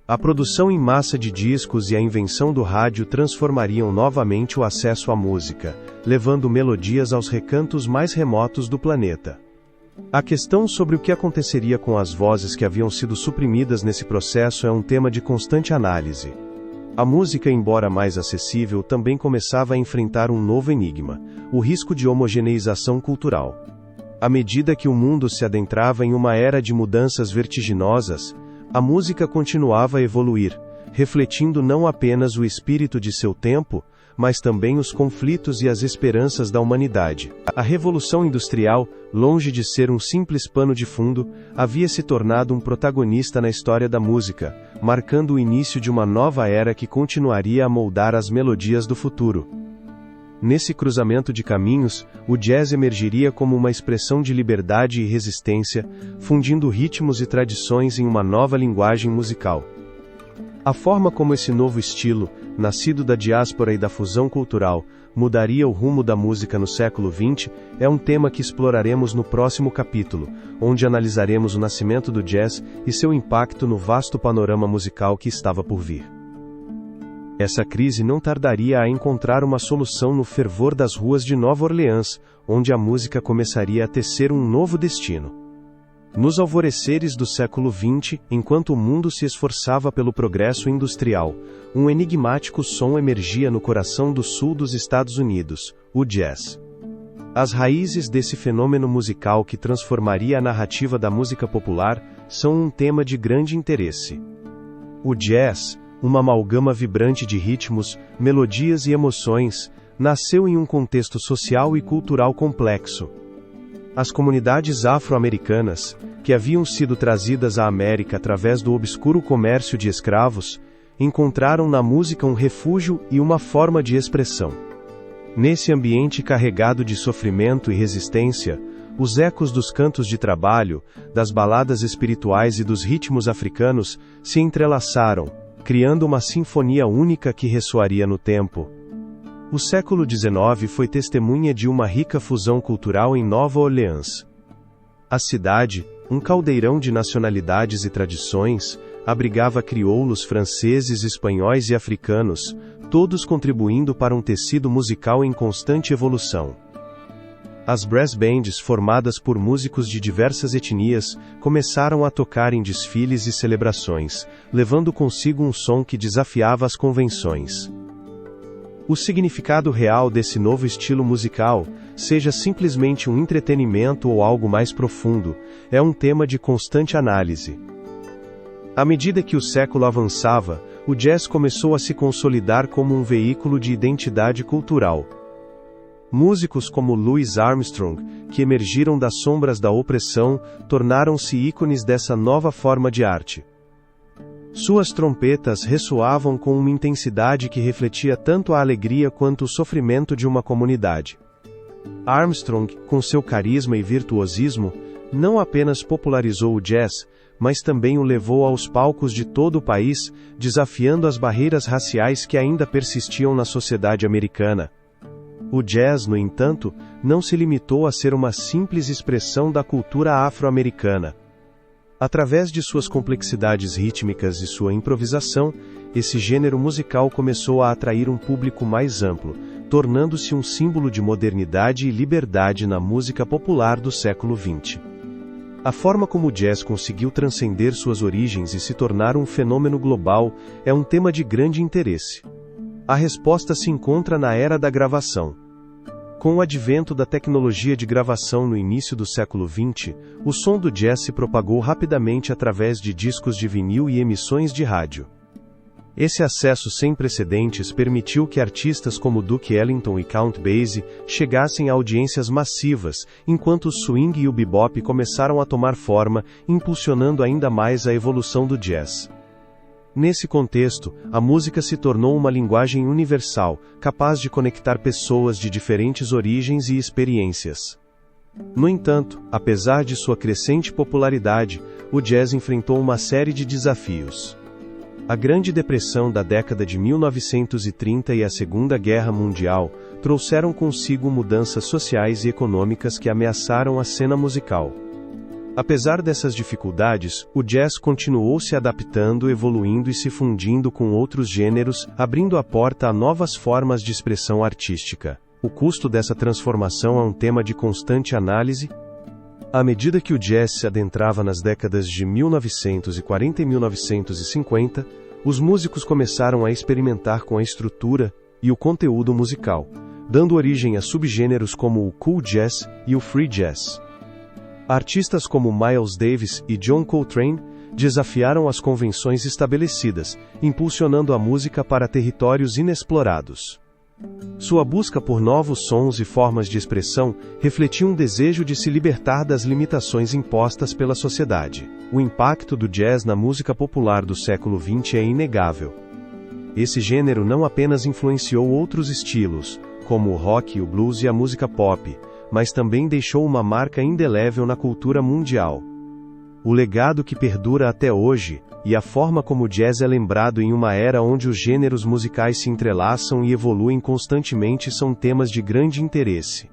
A produção em massa de discos e a invenção do rádio transformariam novamente o acesso à música, levando melodias aos recantos mais remotos do planeta. A questão sobre o que aconteceria com as vozes que haviam sido suprimidas nesse processo é um tema de constante análise. A música, embora mais acessível, também começava a enfrentar um novo enigma: o risco de homogeneização cultural. À medida que o mundo se adentrava em uma era de mudanças vertiginosas, a música continuava a evoluir, refletindo não apenas o espírito de seu tempo, mas também os conflitos e as esperanças da humanidade. A Revolução Industrial, longe de ser um simples pano de fundo, havia se tornado um protagonista na história da música, marcando o início de uma nova era que continuaria a moldar as melodias do futuro. Nesse cruzamento de caminhos, o jazz emergiria como uma expressão de liberdade e resistência, fundindo ritmos e tradições em uma nova linguagem musical. A forma como esse novo estilo, nascido da diáspora e da fusão cultural, mudaria o rumo da música no século XX, é um tema que exploraremos no próximo capítulo, onde analisaremos o nascimento do jazz e seu impacto no vasto panorama musical que estava por vir. Essa crise não tardaria a encontrar uma solução no fervor das ruas de Nova Orleans, onde a música começaria a tecer um novo destino. Nos alvoreceres do século XX, enquanto o mundo se esforçava pelo progresso industrial, um enigmático som emergia no coração do sul dos Estados Unidos, o jazz. As raízes desse fenômeno musical que transformaria a narrativa da música popular são um tema de grande interesse. O jazz, uma amalgama vibrante de ritmos, melodias e emoções, nasceu em um contexto social e cultural complexo. As comunidades afro-americanas, que haviam sido trazidas à América através do obscuro comércio de escravos, encontraram na música um refúgio e uma forma de expressão. Nesse ambiente carregado de sofrimento e resistência, os ecos dos cantos de trabalho, das baladas espirituais e dos ritmos africanos se entrelaçaram, criando uma sinfonia única que ressoaria no tempo. O século XIX foi testemunha de uma rica fusão cultural em Nova Orleans. A cidade, um caldeirão de nacionalidades e tradições, abrigava crioulos franceses, espanhóis e africanos, todos contribuindo para um tecido musical em constante evolução. As brass bands, formadas por músicos de diversas etnias, começaram a tocar em desfiles e celebrações, levando consigo um som que desafiava as convenções. O significado real desse novo estilo musical, seja simplesmente um entretenimento ou algo mais profundo, é um tema de constante análise. À medida que o século avançava, o jazz começou a se consolidar como um veículo de identidade cultural. Músicos como Louis Armstrong, que emergiram das sombras da opressão, tornaram-se ícones dessa nova forma de arte. Suas trompetas ressoavam com uma intensidade que refletia tanto a alegria quanto o sofrimento de uma comunidade. Armstrong, com seu carisma e virtuosismo, não apenas popularizou o jazz, mas também o levou aos palcos de todo o país, desafiando as barreiras raciais que ainda persistiam na sociedade americana. O jazz, no entanto, não se limitou a ser uma simples expressão da cultura afro-americana. Através de suas complexidades rítmicas e sua improvisação, esse gênero musical começou a atrair um público mais amplo, tornando-se um símbolo de modernidade e liberdade na música popular do século XX. A forma como o jazz conseguiu transcender suas origens e se tornar um fenômeno global é um tema de grande interesse. A resposta se encontra na era da gravação. Com o advento da tecnologia de gravação no início do século XX, o som do jazz se propagou rapidamente através de discos de vinil e emissões de rádio. Esse acesso sem precedentes permitiu que artistas como Duke Ellington e Count Basie chegassem a audiências massivas, enquanto o swing e o bebop começaram a tomar forma, impulsionando ainda mais a evolução do jazz. Nesse contexto, a música se tornou uma linguagem universal, capaz de conectar pessoas de diferentes origens e experiências. No entanto, apesar de sua crescente popularidade, o jazz enfrentou uma série de desafios. A Grande Depressão da década de 1930 e a Segunda Guerra Mundial trouxeram consigo mudanças sociais e econômicas que ameaçaram a cena musical. Apesar dessas dificuldades, o jazz continuou se adaptando, evoluindo e se fundindo com outros gêneros, abrindo a porta a novas formas de expressão artística. O custo dessa transformação é um tema de constante análise. À medida que o jazz se adentrava nas décadas de 1940 e 1950, os músicos começaram a experimentar com a estrutura e o conteúdo musical, dando origem a subgêneros como o cool jazz e o free jazz. Artistas como Miles Davis e John Coltrane desafiaram as convenções estabelecidas, impulsionando a música para territórios inexplorados. Sua busca por novos sons e formas de expressão refletia um desejo de se libertar das limitações impostas pela sociedade. O impacto do jazz na música popular do século XX é inegável. Esse gênero não apenas influenciou outros estilos, como o rock, o blues e a música pop, mas também deixou uma marca indelével na cultura mundial. O legado que perdura até hoje, e a forma como o jazz é lembrado em uma era onde os gêneros musicais se entrelaçam e evoluem constantemente, são temas de grande interesse.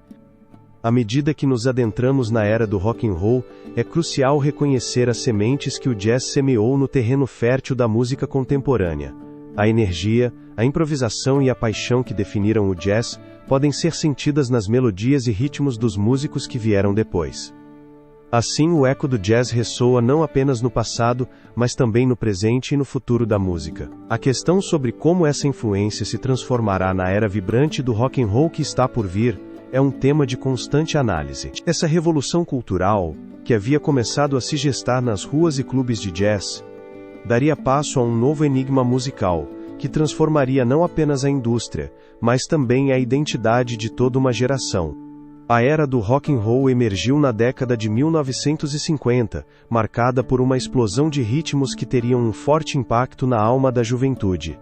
À medida que nos adentramos na era do rock and roll, é crucial reconhecer as sementes que o jazz semeou no terreno fértil da música contemporânea. A energia, a improvisação e a paixão que definiram o jazz podem ser sentidas nas melodias e ritmos dos músicos que vieram depois. Assim, o eco do jazz ressoa não apenas no passado, mas também no presente e no futuro da música. A questão sobre como essa influência se transformará na era vibrante do rock and roll que está por vir é um tema de constante análise. Essa revolução cultural, que havia começado a se gestar nas ruas e clubes de jazz, daria passo a um novo enigma musical, que transformaria não apenas a indústria, mas também a identidade de toda uma geração. A era do rock and roll emergiu na década de 1950, marcada por uma explosão de ritmos que teriam um forte impacto na alma da juventude.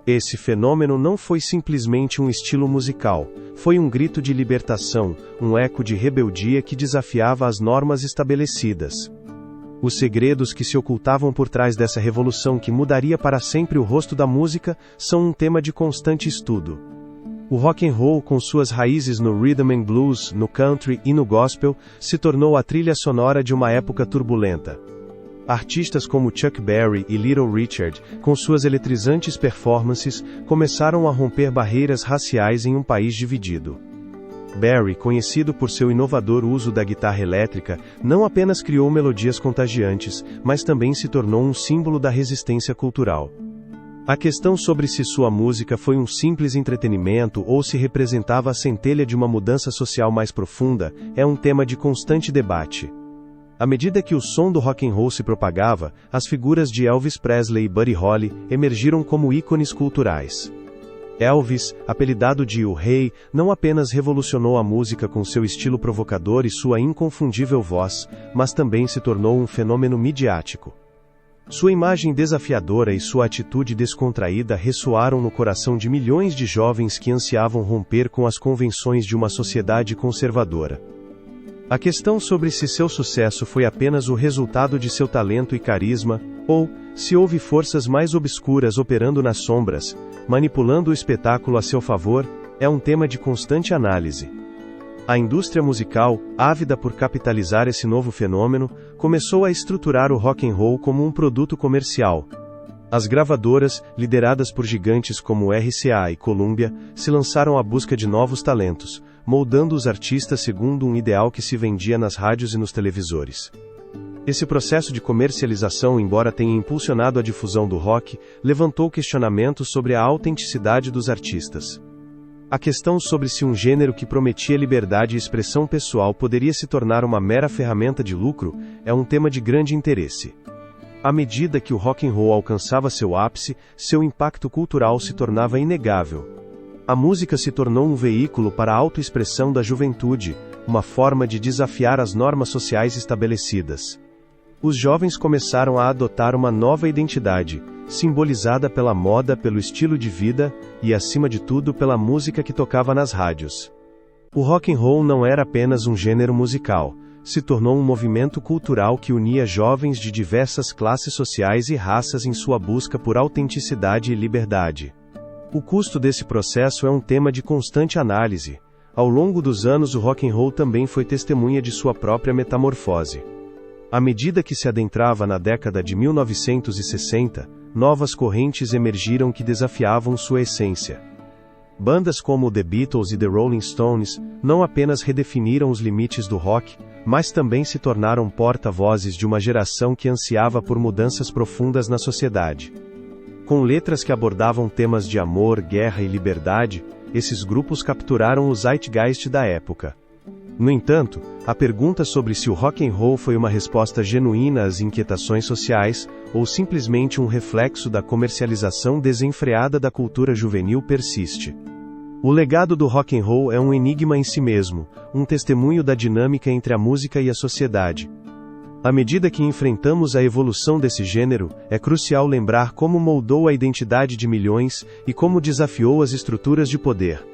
Esse fenômeno não foi simplesmente um estilo musical, foi um grito de libertação, um eco de rebeldia que desafiava as normas estabelecidas. Os segredos que se ocultavam por trás dessa revolução que mudaria para sempre o rosto da música são um tema de constante estudo. O rock and roll, com suas raízes no rhythm and blues, no country e no gospel, se tornou a trilha sonora de uma época turbulenta. Artistas como Chuck Berry e Little Richard, com suas eletrizantes performances, começaram a romper barreiras raciais em um país dividido. Berry, conhecido por seu inovador uso da guitarra elétrica, não apenas criou melodias contagiantes, mas também se tornou um símbolo da resistência cultural. A questão sobre se sua música foi um simples entretenimento ou se representava a centelha de uma mudança social mais profunda é um tema de constante debate. À medida que o som do rock and roll se propagava, as figuras de Elvis Presley e Buddy Holly emergiram como ícones culturais. Elvis, apelidado de O Rei, não apenas revolucionou a música com seu estilo provocador e sua inconfundível voz, mas também se tornou um fenômeno midiático. Sua imagem desafiadora e sua atitude descontraída ressoaram no coração de milhões de jovens que ansiavam romper com as convenções de uma sociedade conservadora. A questão sobre se seu sucesso foi apenas o resultado de seu talento e carisma, ou se houve forças mais obscuras operando nas sombras, manipulando o espetáculo a seu favor, é um tema de constante análise. A indústria musical, ávida por capitalizar esse novo fenômeno, começou a estruturar o rock and roll como um produto comercial. As gravadoras, lideradas por gigantes como RCA e Columbia, se lançaram à busca de novos talentos, moldando os artistas segundo um ideal que se vendia nas rádios e nos televisores. Esse processo de comercialização, embora tenha impulsionado a difusão do rock, levantou questionamentos sobre a autenticidade dos artistas. A questão sobre se um gênero que prometia liberdade e expressão pessoal poderia se tornar uma mera ferramenta de lucro é um tema de grande interesse. À medida que o rock and roll alcançava seu ápice, seu impacto cultural se tornava inegável. A música se tornou um veículo para a autoexpressão da juventude, uma forma de desafiar as normas sociais estabelecidas. Os jovens começaram a adotar uma nova identidade, simbolizada pela moda, pelo estilo de vida, e acima de tudo pela música que tocava nas rádios. O rock and roll não era apenas um gênero musical, se tornou um movimento cultural que unia jovens de diversas classes sociais e raças em sua busca por autenticidade e liberdade. O custo desse processo é um tema de constante análise. Ao longo dos anos, o rock and roll também foi testemunha de sua própria metamorfose. À medida que se adentrava na década de 1960, novas correntes emergiram que desafiavam sua essência. Bandas como The Beatles e The Rolling Stones não apenas redefiniram os limites do rock, mas também se tornaram porta-vozes de uma geração que ansiava por mudanças profundas na sociedade. Com letras que abordavam temas de amor, guerra e liberdade, esses grupos capturaram o zeitgeist da época. No entanto, a pergunta sobre se o rock and roll foi uma resposta genuína às inquietações sociais, ou simplesmente um reflexo da comercialização desenfreada da cultura juvenil persiste. O legado do rock and roll é um enigma em si mesmo, um testemunho da dinâmica entre a música e a sociedade. À medida que enfrentamos a evolução desse gênero, é crucial lembrar como moldou a identidade de milhões e como desafiou as estruturas de poder.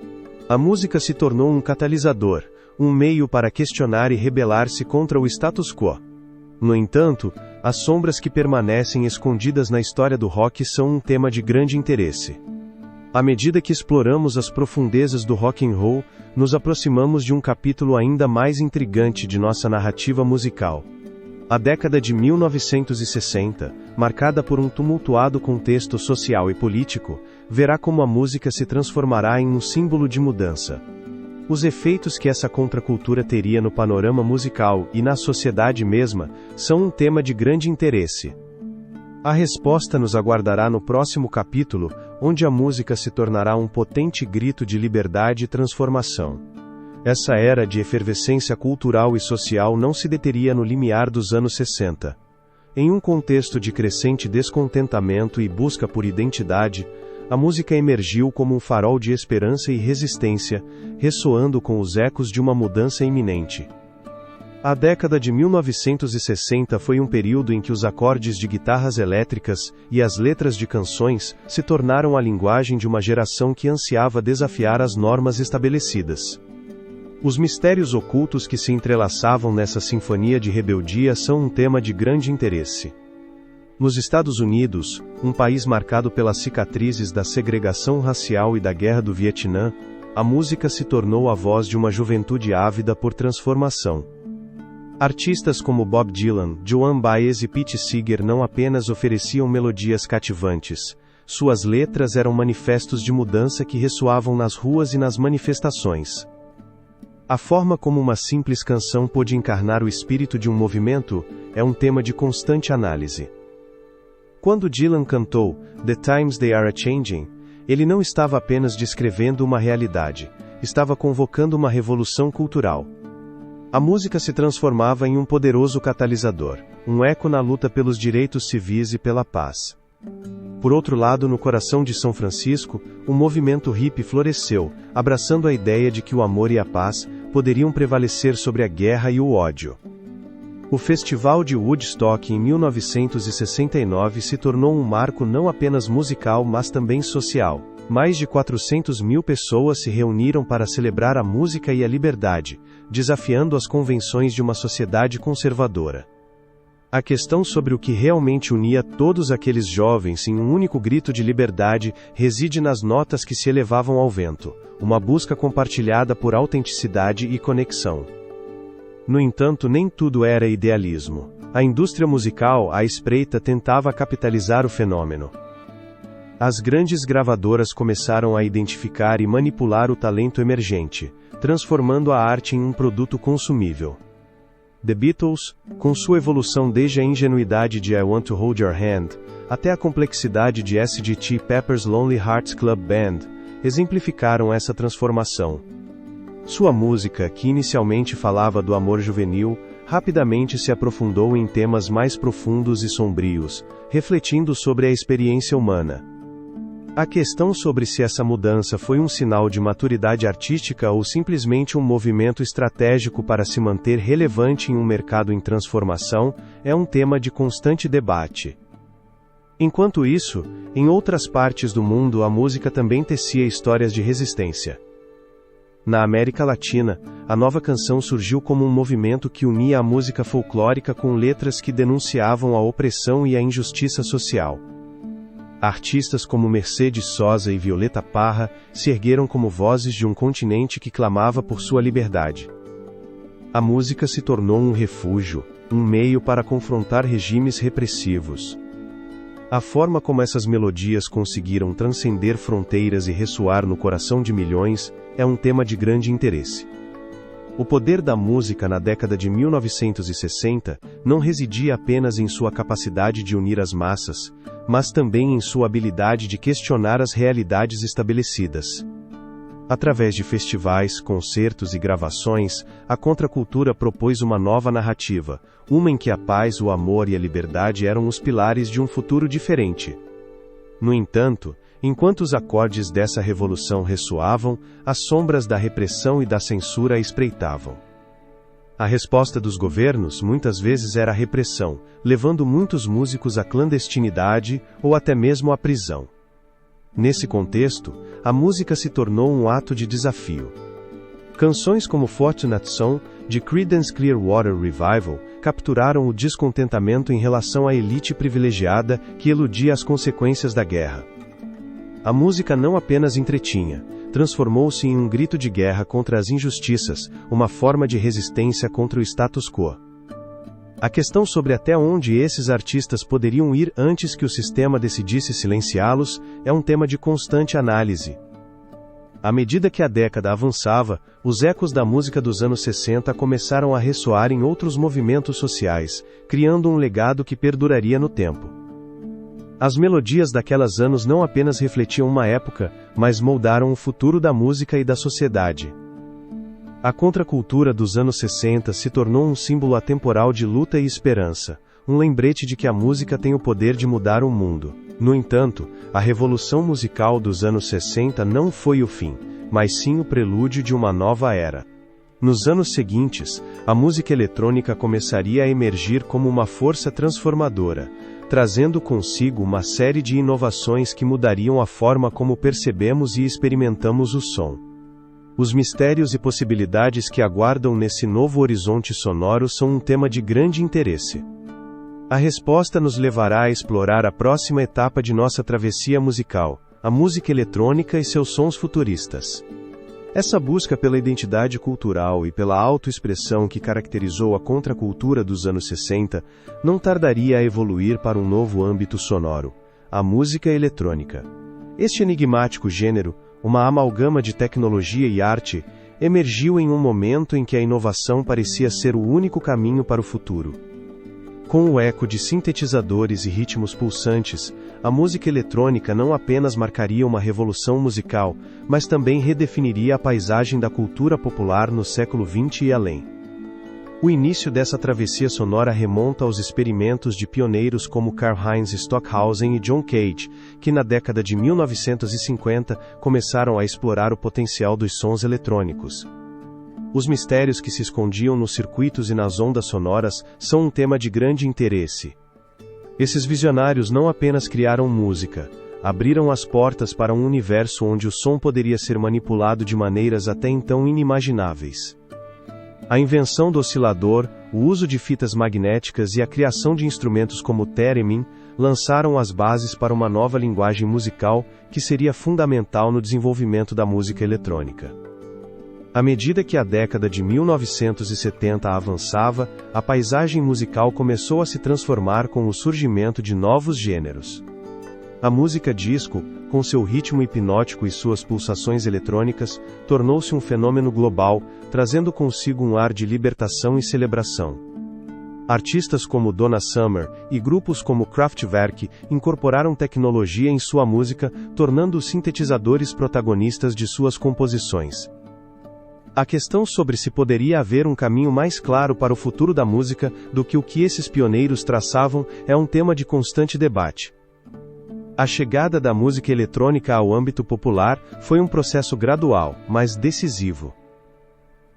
A música se tornou um catalisador, um meio para questionar e rebelar-se contra o status quo. No entanto, as sombras que permanecem escondidas na história do rock são um tema de grande interesse. À medida que exploramos as profundezas do rock and roll, nos aproximamos de um capítulo ainda mais intrigante de nossa narrativa musical. A década de 1960, marcada por um tumultuado contexto social e político, verá como a música se transformará em um símbolo de mudança. Os efeitos que essa contracultura teria no panorama musical e na sociedade mesma são um tema de grande interesse. A resposta nos aguardará no próximo capítulo, onde a música se tornará um potente grito de liberdade e transformação. Essa era de efervescência cultural e social não se deteria no limiar dos anos 60. Em um contexto de crescente descontentamento e busca por identidade, a música emergiu como um farol de esperança e resistência, ressoando com os ecos de uma mudança iminente. A década de 1960 foi um período em que os acordes de guitarras elétricas e as letras de canções se tornaram a linguagem de uma geração que ansiava desafiar as normas estabelecidas. Os mistérios ocultos que se entrelaçavam nessa sinfonia de rebeldia são um tema de grande interesse. Nos Estados Unidos, um país marcado pelas cicatrizes da segregação racial e da Guerra do Vietnã, a música se tornou a voz de uma juventude ávida por transformação. Artistas como Bob Dylan, Joan Baez e Pete Seeger não apenas ofereciam melodias cativantes, suas letras eram manifestos de mudança que ressoavam nas ruas e nas manifestações. A forma como uma simples canção pôde encarnar o espírito de um movimento é um tema de constante análise. Quando Dylan cantou "The Times They Are A-Changing", ele não estava apenas descrevendo uma realidade, estava convocando uma revolução cultural. A música se transformava em um poderoso catalisador, um eco na luta pelos direitos civis e pela paz. Por outro lado, no coração de São Francisco, o movimento hippie floresceu, abraçando a ideia de que o amor e a paz poderiam prevalecer sobre a guerra e o ódio. O Festival de Woodstock em 1969 se tornou um marco não apenas musical mas também social. Mais de 400.000 pessoas se reuniram para celebrar a música e a liberdade, desafiando as convenções de uma sociedade conservadora. A questão sobre o que realmente unia todos aqueles jovens em um único grito de liberdade reside nas notas que se elevavam ao vento, uma busca compartilhada por autenticidade e conexão. No entanto, nem tudo era idealismo. A indústria musical, à espreita, tentava capitalizar o fenômeno. As grandes gravadoras começaram a identificar e manipular o talento emergente, transformando a arte em um produto consumível. The Beatles, com sua evolução desde a ingenuidade de I Want to Hold Your Hand, até a complexidade de Sgt. Pepper's Lonely Hearts Club Band, exemplificaram essa transformação. Sua música, que inicialmente falava do amor juvenil, rapidamente se aprofundou em temas mais profundos e sombrios, refletindo sobre a experiência humana. A questão sobre se essa mudança foi um sinal de maturidade artística ou simplesmente um movimento estratégico para se manter relevante em um mercado em transformação, é um tema de constante debate. Enquanto isso, em outras partes do mundo a música também tecia histórias de resistência. Na América Latina, a nova canção surgiu como um movimento que unia a música folclórica com letras que denunciavam a opressão e a injustiça social. Artistas como Mercedes Sosa e Violeta Parra se ergueram como vozes de um continente que clamava por sua liberdade. A música se tornou um refúgio, um meio para confrontar regimes repressivos. A forma como essas melodias conseguiram transcender fronteiras e ressoar no coração de milhões é um tema de grande interesse. O poder da música na década de 1960 não residia apenas em sua capacidade de unir as massas, mas também em sua habilidade de questionar as realidades estabelecidas. Através de festivais, concertos e gravações, a contracultura propôs uma nova narrativa, uma em que a paz, o amor e a liberdade eram os pilares de um futuro diferente. No entanto, enquanto os acordes dessa revolução ressoavam, as sombras da repressão e da censura a espreitavam. A resposta dos governos muitas vezes era a repressão, levando muitos músicos à clandestinidade ou até mesmo à prisão. Nesse contexto, a música se tornou um ato de desafio. Canções como Fortunate Son, de Creedence Clearwater Revival, capturaram o descontentamento em relação à elite privilegiada que eludia as consequências da guerra. A música não apenas entretinha, transformou-se em um grito de guerra contra as injustiças, uma forma de resistência contra o status quo. A questão sobre até onde esses artistas poderiam ir antes que o sistema decidisse silenciá-los é um tema de constante análise. À medida que a década avançava, os ecos da música dos anos 60 começaram a ressoar em outros movimentos sociais, criando um legado que perduraria no tempo. As melodias daqueles anos não apenas refletiam uma época, mas moldaram o futuro da música e da sociedade. A contracultura dos anos 60 se tornou um símbolo atemporal de luta e esperança, um lembrete de que a música tem o poder de mudar o mundo. No entanto, a revolução musical dos anos 60 não foi o fim, mas sim o prelúdio de uma nova era. Nos anos seguintes, a música eletrônica começaria a emergir como uma força transformadora, trazendo consigo uma série de inovações que mudariam a forma como percebemos e experimentamos o som. Os mistérios e possibilidades que aguardam nesse novo horizonte sonoro são um tema de grande interesse. A resposta nos levará a explorar a próxima etapa de nossa travessia musical, a música eletrônica e seus sons futuristas. Essa busca pela identidade cultural e pela autoexpressão que caracterizou a contracultura dos anos 60 não tardaria a evoluir para um novo âmbito sonoro, a música eletrônica. Este enigmático gênero, uma amalgama de tecnologia e arte, emergiu em um momento em que a inovação parecia ser o único caminho para o futuro. Com o eco de sintetizadores e ritmos pulsantes, a música eletrônica não apenas marcaria uma revolução musical, mas também redefiniria a paisagem da cultura popular no século XX e além. O início dessa travessia sonora remonta aos experimentos de pioneiros como Karlheinz Stockhausen e John Cage, que na década de 1950 começaram a explorar o potencial dos sons eletrônicos. Os mistérios que se escondiam nos circuitos e nas ondas sonoras são um tema de grande interesse. Esses visionários não apenas criaram música, abriram as portas para um universo onde o som poderia ser manipulado de maneiras até então inimagináveis. A invenção do oscilador, o uso de fitas magnéticas e a criação de instrumentos como o theremin lançaram as bases para uma nova linguagem musical que seria fundamental no desenvolvimento da música eletrônica. À medida que a década de 1970 avançava, a paisagem musical começou a se transformar com o surgimento de novos gêneros. A música disco, com seu ritmo hipnótico e suas pulsações eletrônicas, tornou-se um fenômeno global, trazendo consigo um ar de libertação e celebração. Artistas como Donna Summer e grupos como Kraftwerk incorporaram tecnologia em sua música, tornando os sintetizadores protagonistas de suas composições. A questão sobre se poderia haver um caminho mais claro para o futuro da música do que o que esses pioneiros traçavam é um tema de constante debate. A chegada da música eletrônica ao âmbito popular foi um processo gradual, mas decisivo.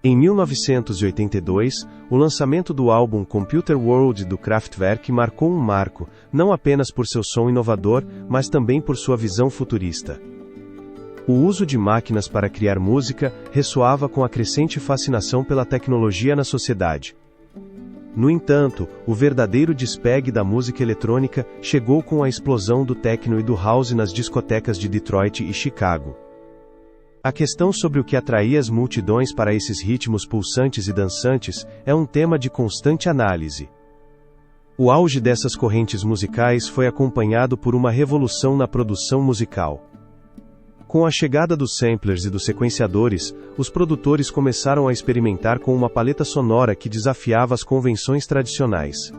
Em 1982, o lançamento do álbum Computer World do Kraftwerk marcou um marco, não apenas por seu som inovador, mas também por sua visão futurista. O uso de máquinas para criar música ressoava com a crescente fascinação pela tecnologia na sociedade. No entanto, o verdadeiro despegue da música eletrônica chegou com a explosão do techno e do house nas discotecas de Detroit e Chicago. A questão sobre o que atraía as multidões para esses ritmos pulsantes e dançantes é um tema de constante análise. O auge dessas correntes musicais foi acompanhado por uma revolução na produção musical. Com a chegada dos samplers e dos sequenciadores, os produtores começaram a experimentar com uma paleta sonora que desafiava as convenções tradicionais.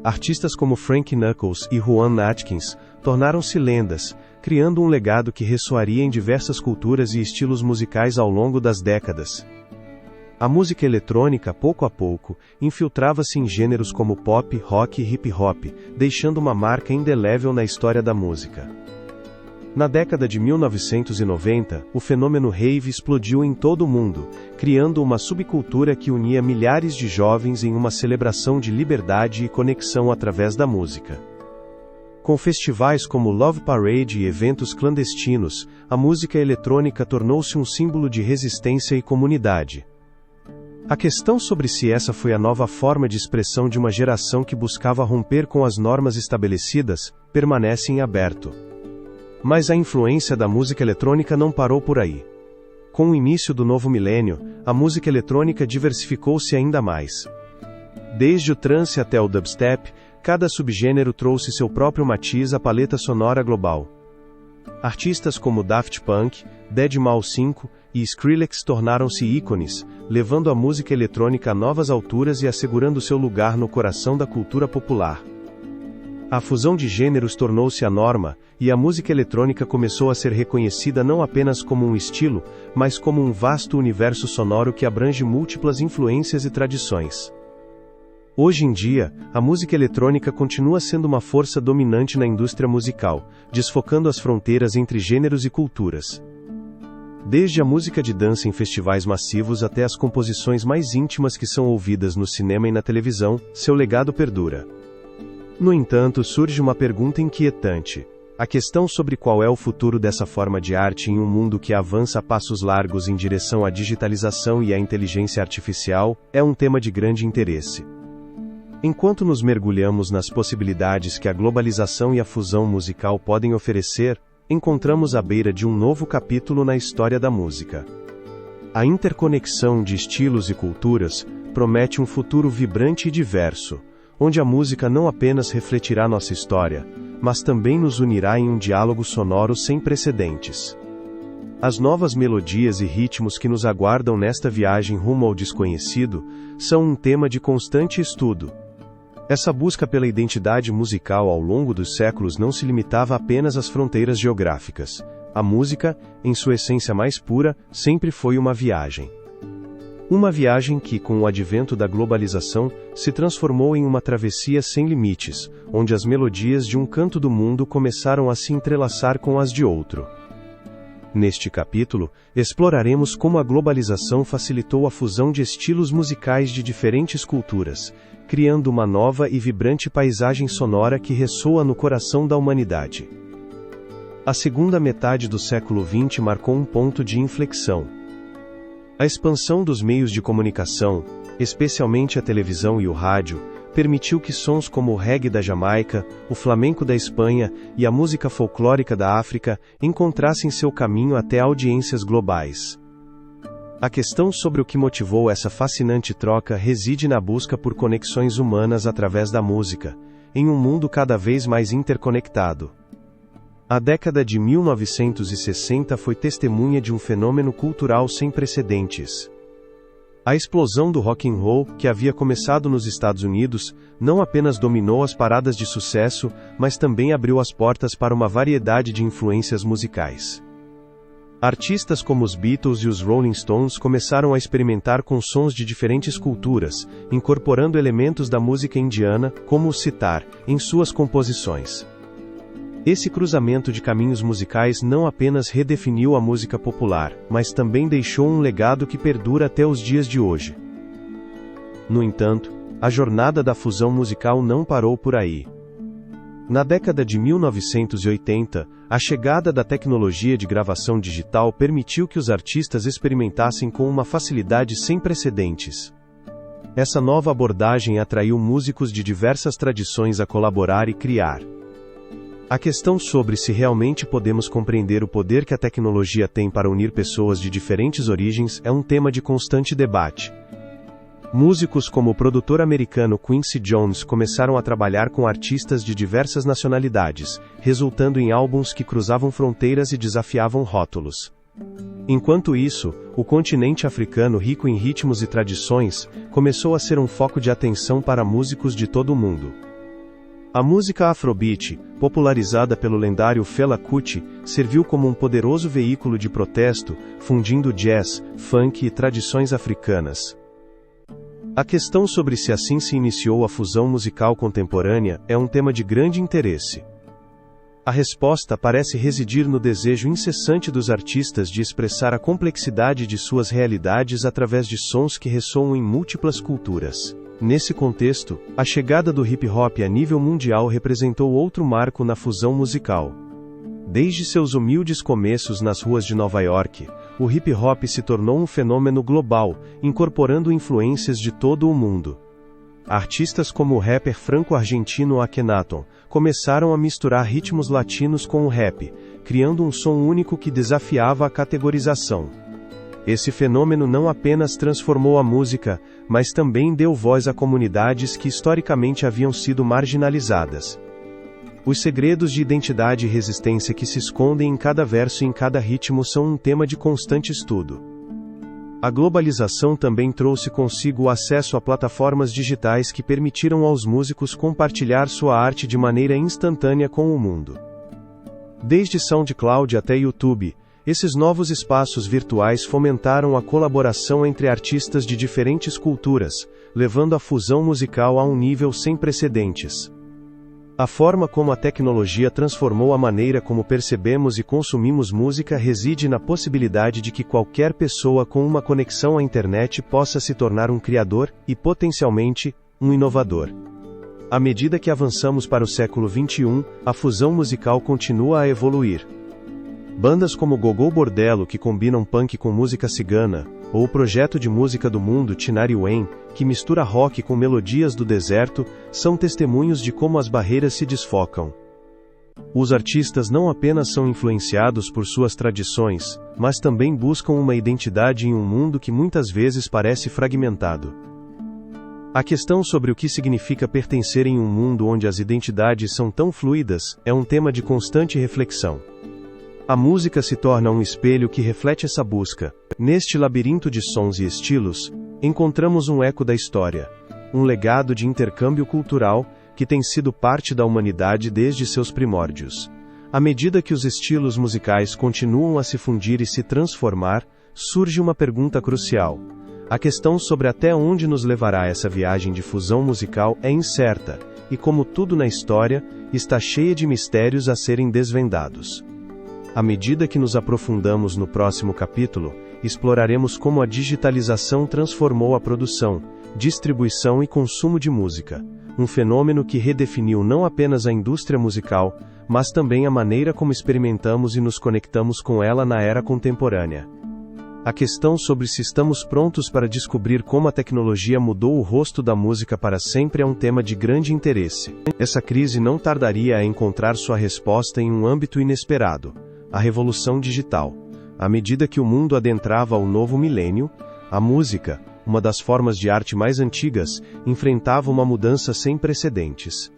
Artistas como Frank Knuckles e Rowan Atkins tornaram-se lendas, criando um legado que ressoaria em diversas culturas e estilos musicais ao longo das décadas. A música eletrônica, pouco a pouco, infiltrava-se em gêneros como pop, rock e hip-hop, deixando uma marca indelével na história da música. Na década de 1990, o fenômeno rave explodiu em todo o mundo, criando uma subcultura que unia milhares de jovens em uma celebração de liberdade e conexão através da música. Com festivais como Love Parade e eventos clandestinos, a música eletrônica tornou-se um símbolo de resistência e comunidade. A questão sobre se essa foi a nova forma de expressão de uma geração que buscava romper com as normas estabelecidas, permanece em aberto. Mas a influência da música eletrônica não parou por aí. Com o início do novo milênio, a música eletrônica diversificou-se ainda mais. Desde o trance até o dubstep, cada subgênero trouxe seu próprio matiz à paleta sonora global. Artistas como Daft Punk, Deadmau5 e Skrillex tornaram-se ícones, levando a música eletrônica a novas alturas e assegurando seu lugar no coração da cultura popular. A fusão de gêneros tornou-se a norma, e a música eletrônica começou a ser reconhecida não apenas como um estilo, mas como um vasto universo sonoro que abrange múltiplas influências e tradições. Hoje em dia, a música eletrônica continua sendo uma força dominante na indústria musical, desfocando as fronteiras entre gêneros e culturas. Desde a música de dança em festivais massivos até as composições mais íntimas que são ouvidas no cinema e na televisão, seu legado perdura. No entanto, surge uma pergunta inquietante. A questão sobre qual é o futuro dessa forma de arte em um mundo que avança a passos largos em direção à digitalização e à inteligência artificial, é um tema de grande interesse. Enquanto nos mergulhamos nas possibilidades que a globalização e a fusão musical podem oferecer, encontramos à beira de um novo capítulo na história da música. A interconexão de estilos e culturas promete um futuro vibrante e diverso, onde a música não apenas refletirá nossa história, mas também nos unirá em um diálogo sonoro sem precedentes. As novas melodias e ritmos que nos aguardam nesta viagem rumo ao desconhecido são um tema de constante estudo. Essa busca pela identidade musical ao longo dos séculos não se limitava apenas às fronteiras geográficas. A música, em sua essência mais pura, sempre foi uma viagem. Uma viagem que, com o advento da globalização, se transformou em uma travessia sem limites, onde as melodias de um canto do mundo começaram a se entrelaçar com as de outro. Neste capítulo, exploraremos como a globalização facilitou a fusão de estilos musicais de diferentes culturas, criando uma nova e vibrante paisagem sonora que ressoa no coração da humanidade. A segunda metade do século XX marcou um ponto de inflexão. A expansão dos meios de comunicação, especialmente a televisão e o rádio, permitiu que sons como o reggae da Jamaica, o flamenco da Espanha e a música folclórica da África encontrassem seu caminho até audiências globais. A questão sobre o que motivou essa fascinante troca reside na busca por conexões humanas através da música, em um mundo cada vez mais interconectado. A década de 1960 foi testemunha de um fenômeno cultural sem precedentes. A explosão do rock and roll, que havia começado nos Estados Unidos, não apenas dominou as paradas de sucesso, mas também abriu as portas para uma variedade de influências musicais. Artistas como os Beatles e os Rolling Stones começaram a experimentar com sons de diferentes culturas, incorporando elementos da música indiana, como o sitar, em suas composições. Esse cruzamento de caminhos musicais não apenas redefiniu a música popular, mas também deixou um legado que perdura até os dias de hoje. No entanto, a jornada da fusão musical não parou por aí. Na década de 1980, a chegada da tecnologia de gravação digital permitiu que os artistas experimentassem com uma facilidade sem precedentes. Essa nova abordagem atraiu músicos de diversas tradições a colaborar e criar. A questão sobre se realmente podemos compreender o poder que a tecnologia tem para unir pessoas de diferentes origens é um tema de constante debate. Músicos como o produtor americano Quincy Jones começaram a trabalhar com artistas de diversas nacionalidades, resultando em álbuns que cruzavam fronteiras e desafiavam rótulos. Enquanto isso, o continente africano, rico em ritmos e tradições, começou a ser um foco de atenção para músicos de todo o mundo. A música Afrobeat, popularizada pelo lendário Fela Kuti, serviu como um poderoso veículo de protesto, fundindo jazz, funk e tradições africanas. A questão sobre se assim se iniciou a fusão musical contemporânea é um tema de grande interesse. A resposta parece residir no desejo incessante dos artistas de expressar a complexidade de suas realidades através de sons que ressoam em múltiplas culturas. Nesse contexto, a chegada do hip-hop a nível mundial representou outro marco na fusão musical. Desde seus humildes começos nas ruas de Nova York, o hip-hop se tornou um fenômeno global, incorporando influências de todo o mundo. Artistas como o rapper franco-argentino Akhenaton começaram a misturar ritmos latinos com o rap, criando um som único que desafiava a categorização. Esse fenômeno não apenas transformou a música, mas também deu voz a comunidades que historicamente haviam sido marginalizadas. Os segredos de identidade e resistência que se escondem em cada verso e em cada ritmo são um tema de constante estudo. A globalização também trouxe consigo o acesso a plataformas digitais que permitiram aos músicos compartilhar sua arte de maneira instantânea com o mundo. Desde SoundCloud até YouTube, esses novos espaços virtuais fomentaram a colaboração entre artistas de diferentes culturas, levando a fusão musical a um nível sem precedentes. A forma como a tecnologia transformou a maneira como percebemos e consumimos música reside na possibilidade de que qualquer pessoa com uma conexão à internet possa se tornar um criador e, potencialmente, um inovador. À medida que avançamos para o século XXI, a fusão musical continua a evoluir. Bandas como Gogol Bordello, que combinam punk com música cigana, ou o projeto de música do mundo Tinari Wen, que mistura rock com melodias do deserto, são testemunhos de como as barreiras se desfocam. Os artistas não apenas são influenciados por suas tradições, mas também buscam uma identidade em um mundo que muitas vezes parece fragmentado. A questão sobre o que significa pertencer em um mundo onde as identidades são tão fluidas é um tema de constante reflexão. A música se torna um espelho que reflete essa busca. Neste labirinto de sons e estilos, encontramos um eco da história, um legado de intercâmbio cultural que tem sido parte da humanidade desde seus primórdios. À medida que os estilos musicais continuam a se fundir e se transformar, surge uma pergunta crucial. A questão sobre até onde nos levará essa viagem de fusão musical é incerta, e como tudo na história, está cheia de mistérios a serem desvendados. À medida que nos aprofundamos no próximo capítulo, exploraremos como a digitalização transformou a produção, distribuição e consumo de música, um fenômeno que redefiniu não apenas a indústria musical, mas também a maneira como experimentamos e nos conectamos com ela na era contemporânea. A questão sobre se estamos prontos para descobrir como a tecnologia mudou o rosto da música para sempre é um tema de grande interesse. Essa crise não tardaria a encontrar sua resposta em um âmbito inesperado: a revolução digital. À medida que o mundo adentrava o novo milênio, a música, uma das formas de arte mais antigas, enfrentava uma mudança sem precedentes.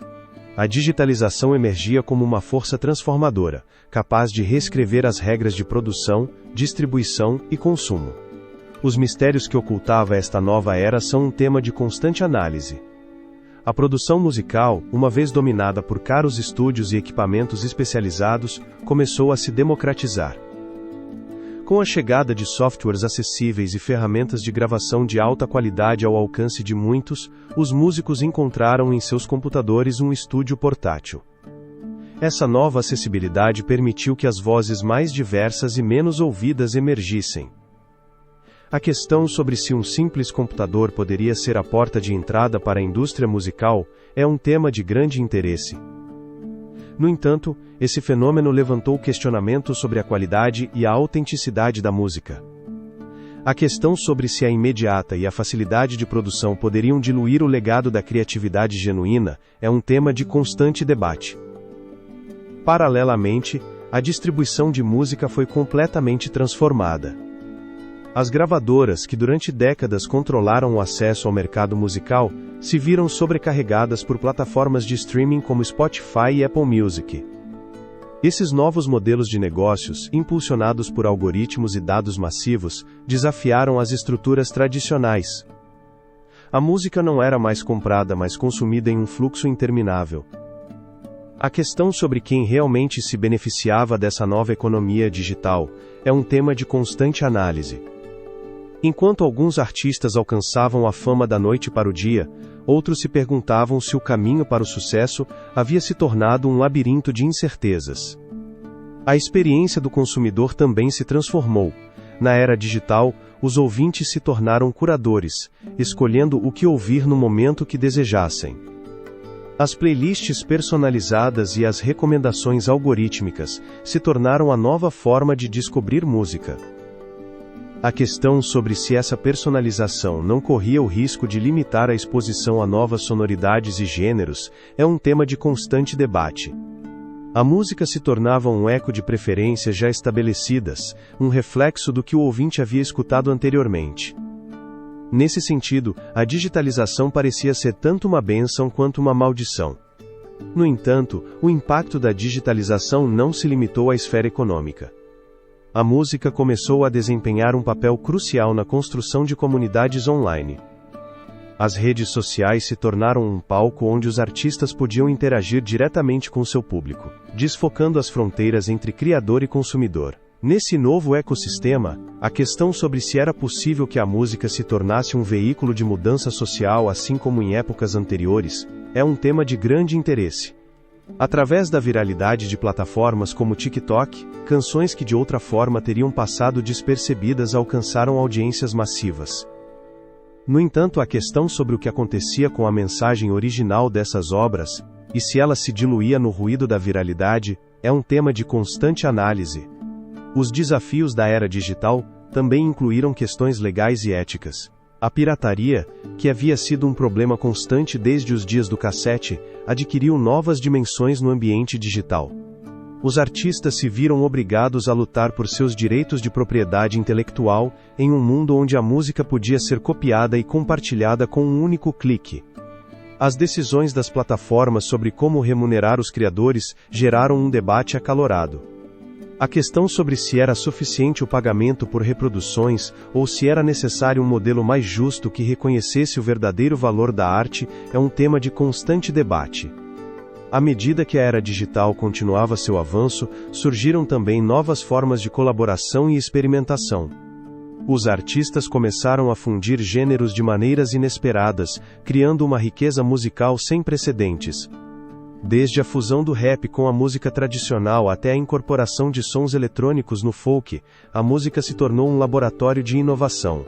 A digitalização emergia como uma força transformadora, capaz de reescrever as regras de produção, distribuição e consumo. Os mistérios que ocultava esta nova era são um tema de constante análise. A produção musical, uma vez dominada por caros estúdios e equipamentos especializados, começou a se democratizar. Com a chegada de softwares acessíveis e ferramentas de gravação de alta qualidade ao alcance de muitos, os músicos encontraram em seus computadores um estúdio portátil. Essa nova acessibilidade permitiu que as vozes mais diversas e menos ouvidas emergissem. A questão sobre se um simples computador poderia ser a porta de entrada para a indústria musical é um tema de grande interesse. No entanto, esse fenômeno levantou questionamentos sobre a qualidade e a autenticidade da música. A questão sobre se a imediata e a facilidade de produção poderiam diluir o legado da criatividade genuína é um tema de constante debate. Paralelamente, a distribuição de música foi completamente transformada. As gravadoras, que durante décadas controlaram o acesso ao mercado musical, se viram sobrecarregadas por plataformas de streaming como Spotify e Apple Music. Esses novos modelos de negócios, impulsionados por algoritmos e dados massivos, desafiaram as estruturas tradicionais. A música não era mais comprada, mas consumida em um fluxo interminável. A questão sobre quem realmente se beneficiava dessa nova economia digital é um tema de constante análise. Enquanto alguns artistas alcançavam a fama da noite para o dia, outros se perguntavam se o caminho para o sucesso havia se tornado um labirinto de incertezas. A experiência do consumidor também se transformou. Na era digital, os ouvintes se tornaram curadores, escolhendo o que ouvir no momento que desejassem. As playlists personalizadas e as recomendações algorítmicas se tornaram a nova forma de descobrir música. A questão sobre se essa personalização não corria o risco de limitar a exposição a novas sonoridades e gêneros é um tema de constante debate. A música se tornava um eco de preferências já estabelecidas, um reflexo do que o ouvinte havia escutado anteriormente. Nesse sentido, a digitalização parecia ser tanto uma bênção quanto uma maldição. No entanto, o impacto da digitalização não se limitou à esfera econômica. A música começou a desempenhar um papel crucial na construção de comunidades online. As redes sociais se tornaram um palco onde os artistas podiam interagir diretamente com seu público, desfocando as fronteiras entre criador e consumidor. Nesse novo ecossistema, a questão sobre se era possível que a música se tornasse um veículo de mudança social assim como em épocas anteriores, é um tema de grande interesse. Através da viralidade de plataformas como TikTok, canções que de outra forma teriam passado despercebidas alcançaram audiências massivas. No entanto, a questão sobre o que acontecia com a mensagem original dessas obras, e se ela se diluía no ruído da viralidade, é um tema de constante análise. Os desafios da era digital também incluíram questões legais e éticas. A pirataria, que havia sido um problema constante desde os dias do cassete, adquiriu novas dimensões no ambiente digital. Os artistas se viram obrigados a lutar por seus direitos de propriedade intelectual, em um mundo onde a música podia ser copiada e compartilhada com um único clique. As decisões das plataformas sobre como remunerar os criadores geraram um debate acalorado. A questão sobre se era suficiente o pagamento por reproduções ou se era necessário um modelo mais justo que reconhecesse o verdadeiro valor da arte é um tema de constante debate. À medida que a era digital continuava seu avanço, surgiram também novas formas de colaboração e experimentação. Os artistas começaram a fundir gêneros de maneiras inesperadas, criando uma riqueza musical sem precedentes. Desde a fusão do rap com a música tradicional até a incorporação de sons eletrônicos no folk, a música se tornou um laboratório de inovação.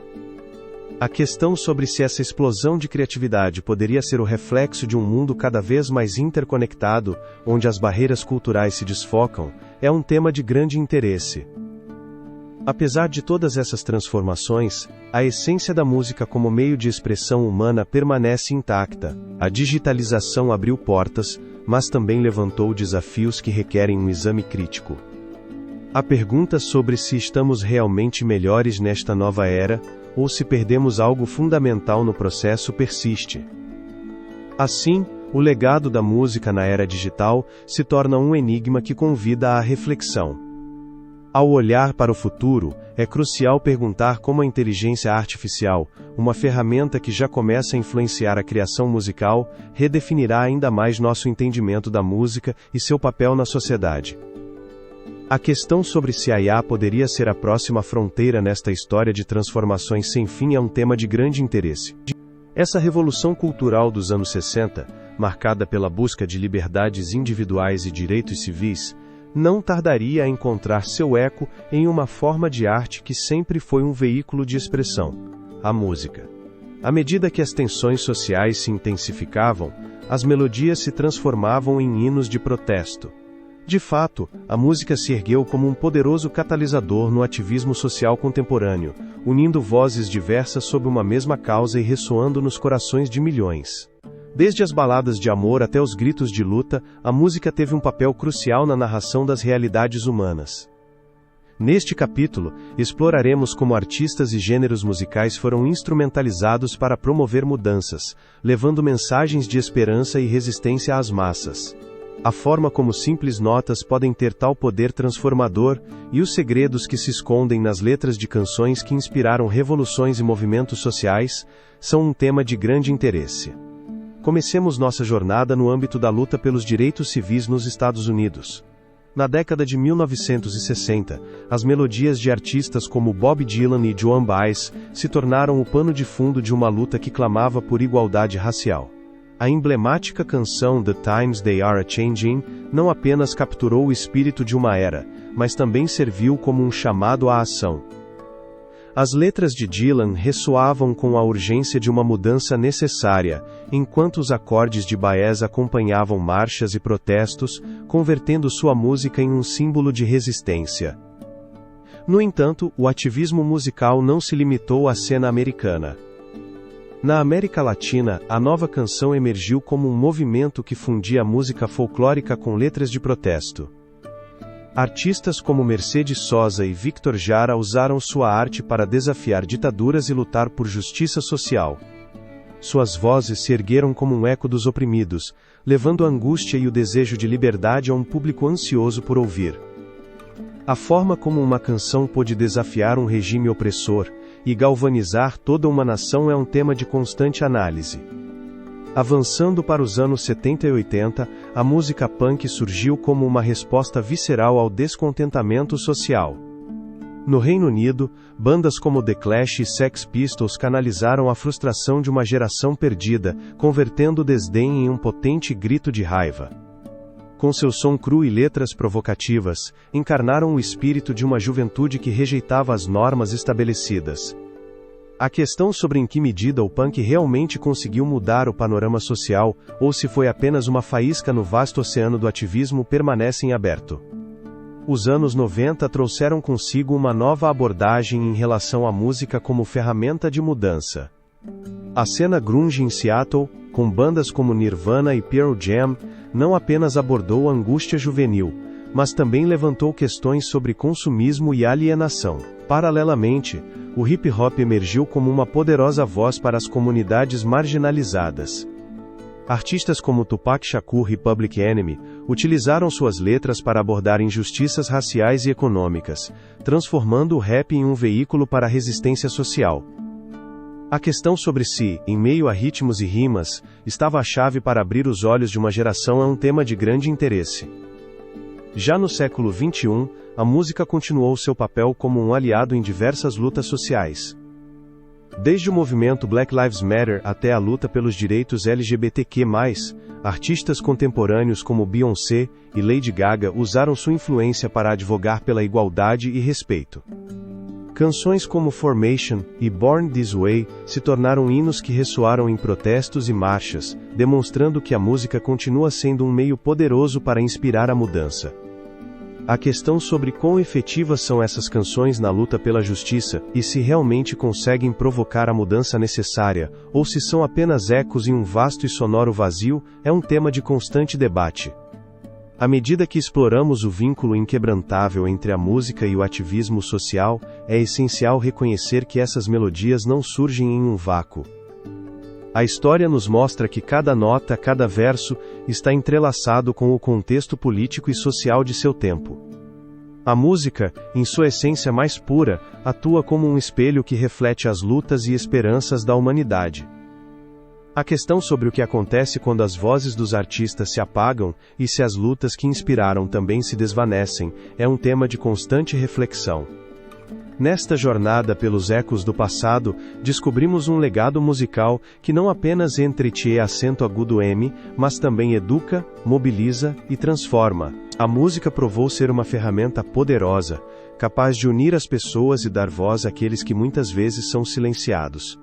A questão sobre se essa explosão de criatividade poderia ser o reflexo de um mundo cada vez mais interconectado, onde as barreiras culturais se desfocam, é um tema de grande interesse. Apesar de todas essas transformações, a essência da música como meio de expressão humana permanece intacta. A digitalização abriu portas, mas também levantou desafios que requerem um exame crítico. A pergunta sobre se estamos realmente melhores nesta nova era, ou se perdemos algo fundamental no processo persiste. Assim, o legado da música na era digital se torna um enigma que convida à reflexão. Ao olhar para o futuro, é crucial perguntar como a inteligência artificial, uma ferramenta que já começa a influenciar a criação musical, redefinirá ainda mais nosso entendimento da música e seu papel na sociedade. A questão sobre se a IA poderia ser a próxima fronteira nesta história de transformações sem fim é um tema de grande interesse. Essa revolução cultural dos anos 60, marcada pela busca de liberdades individuais e direitos civis, não tardaria a encontrar seu eco em uma forma de arte que sempre foi um veículo de expressão: a música. À medida que as tensões sociais se intensificavam, as melodias se transformavam em hinos de protesto. De fato, a música se ergueu como um poderoso catalisador no ativismo social contemporâneo, unindo vozes diversas sob uma mesma causa e ressoando nos corações de milhões. Desde as baladas de amor até os gritos de luta, a música teve um papel crucial na narração das realidades humanas. Neste capítulo, exploraremos como artistas e gêneros musicais foram instrumentalizados para promover mudanças, levando mensagens de esperança e resistência às massas. A forma como simples notas podem ter tal poder transformador, e os segredos que se escondem nas letras de canções que inspiraram revoluções e movimentos sociais, são um tema de grande interesse. Comecemos nossa jornada no âmbito da luta pelos direitos civis nos Estados Unidos. Na década de 1960, as melodias de artistas como Bob Dylan e Joan Baez se tornaram o pano de fundo de uma luta que clamava por igualdade racial. A emblemática canção The Times They Are A-Changin' não apenas capturou o espírito de uma era, mas também serviu como um chamado à ação. As letras de Dylan ressoavam com a urgência de uma mudança necessária, enquanto os acordes de Baez acompanhavam marchas e protestos, convertendo sua música em um símbolo de resistência. No entanto, o ativismo musical não se limitou à cena americana. Na América Latina, a nova canção emergiu como um movimento que fundia a música folclórica com letras de protesto. Artistas como Mercedes Sosa e Victor Jara usaram sua arte para desafiar ditaduras e lutar por justiça social. Suas vozes se ergueram como um eco dos oprimidos, levando a angústia e o desejo de liberdade a um público ansioso por ouvir. A forma como uma canção pôde desafiar um regime opressor e galvanizar toda uma nação é um tema de constante análise. Avançando para os anos 70 e 80, a música punk surgiu como uma resposta visceral ao descontentamento social. No Reino Unido, bandas como The Clash e Sex Pistols canalizaram a frustração de uma geração perdida, convertendo o desdém em um potente grito de raiva. Com seu som cru e letras provocativas, encarnaram o espírito de uma juventude que rejeitava as normas estabelecidas. A questão sobre em que medida o punk realmente conseguiu mudar o panorama social, ou se foi apenas uma faísca no vasto oceano do ativismo, permanece em aberto. Os anos 90 trouxeram consigo uma nova abordagem em relação à música como ferramenta de mudança. A cena grunge em Seattle, com bandas como Nirvana e Pearl Jam, não apenas abordou a angústia juvenil, mas também levantou questões sobre consumismo e alienação. Paralelamente, o hip-hop emergiu como uma poderosa voz para as comunidades marginalizadas. Artistas como Tupac Shakur e Public Enemy utilizaram suas letras para abordar injustiças raciais e econômicas, transformando o rap em um veículo para a resistência social. A questão sobre se, em meio a ritmos e rimas, estava a chave para abrir os olhos de uma geração é um tema de grande interesse. Já no século XXI, a música continuou seu papel como um aliado em diversas lutas sociais. Desde o movimento Black Lives Matter até a luta pelos direitos LGBTQ+, artistas contemporâneos como Beyoncé e Lady Gaga usaram sua influência para advogar pela igualdade e respeito. Canções como Formation e Born This Way se tornaram hinos que ressoaram em protestos e marchas, demonstrando que a música continua sendo um meio poderoso para inspirar a mudança. A questão sobre quão efetivas são essas canções na luta pela justiça, e se realmente conseguem provocar a mudança necessária, ou se são apenas ecos em um vasto e sonoro vazio, é um tema de constante debate. À medida que exploramos o vínculo inquebrantável entre a música e o ativismo social, é essencial reconhecer que essas melodias não surgem em um vácuo. A história nos mostra que cada nota, cada verso, está entrelaçado com o contexto político e social de seu tempo. A música, em sua essência mais pura, atua como um espelho que reflete as lutas e esperanças da humanidade. A questão sobre o que acontece quando as vozes dos artistas se apagam, e se as lutas que inspiraram também se desvanecem, é um tema de constante reflexão. Nesta jornada pelos ecos do passado, descobrimos um legado musical que não apenas entretie acento agudo M, mas também educa, mobiliza e transforma. A música provou ser uma ferramenta poderosa, capaz de unir as pessoas e dar voz àqueles que muitas vezes são silenciados.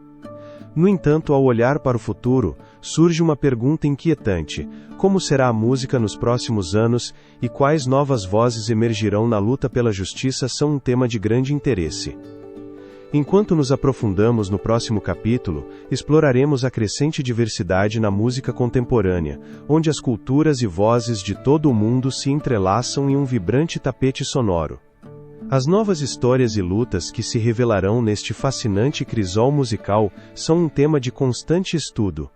No entanto, ao olhar para o futuro, surge uma pergunta inquietante: como será a música nos próximos anos, e quais novas vozes emergirão na luta pela justiça são um tema de grande interesse. Enquanto nos aprofundamos no próximo capítulo, exploraremos a crescente diversidade na música contemporânea, onde as culturas e vozes de todo o mundo se entrelaçam em um vibrante tapete sonoro. As novas histórias e lutas que se revelarão neste fascinante crisol musical são um tema de constante estudo.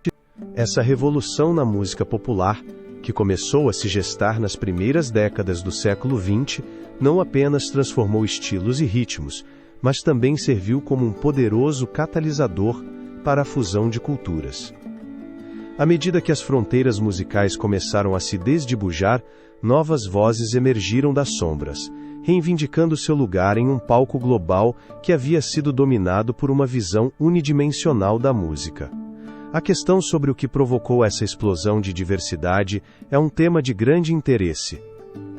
Essa revolução na música popular, que começou a se gestar nas primeiras décadas do século XX, não apenas transformou estilos e ritmos, mas também serviu como um poderoso catalisador para a fusão de culturas. À medida que as fronteiras musicais começaram a se desdibujar, novas vozes emergiram das sombras, reivindicando seu lugar em um palco global que havia sido dominado por uma visão unidimensional da música. A questão sobre o que provocou essa explosão de diversidade é um tema de grande interesse.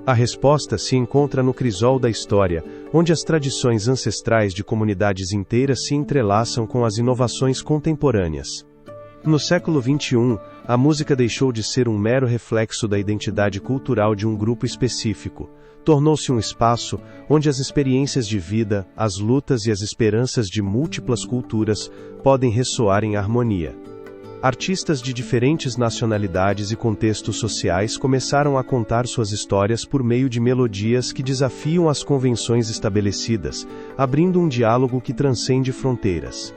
A resposta se encontra no crisol da história, onde as tradições ancestrais de comunidades inteiras se entrelaçam com as inovações contemporâneas. No século XXI, a música deixou de ser um mero reflexo da identidade cultural de um grupo específico. Tornou-se um espaço onde as experiências de vida, as lutas e as esperanças de múltiplas culturas podem ressoar em harmonia. Artistas de diferentes nacionalidades e contextos sociais começaram a contar suas histórias por meio de melodias que desafiam as convenções estabelecidas, abrindo um diálogo que transcende fronteiras.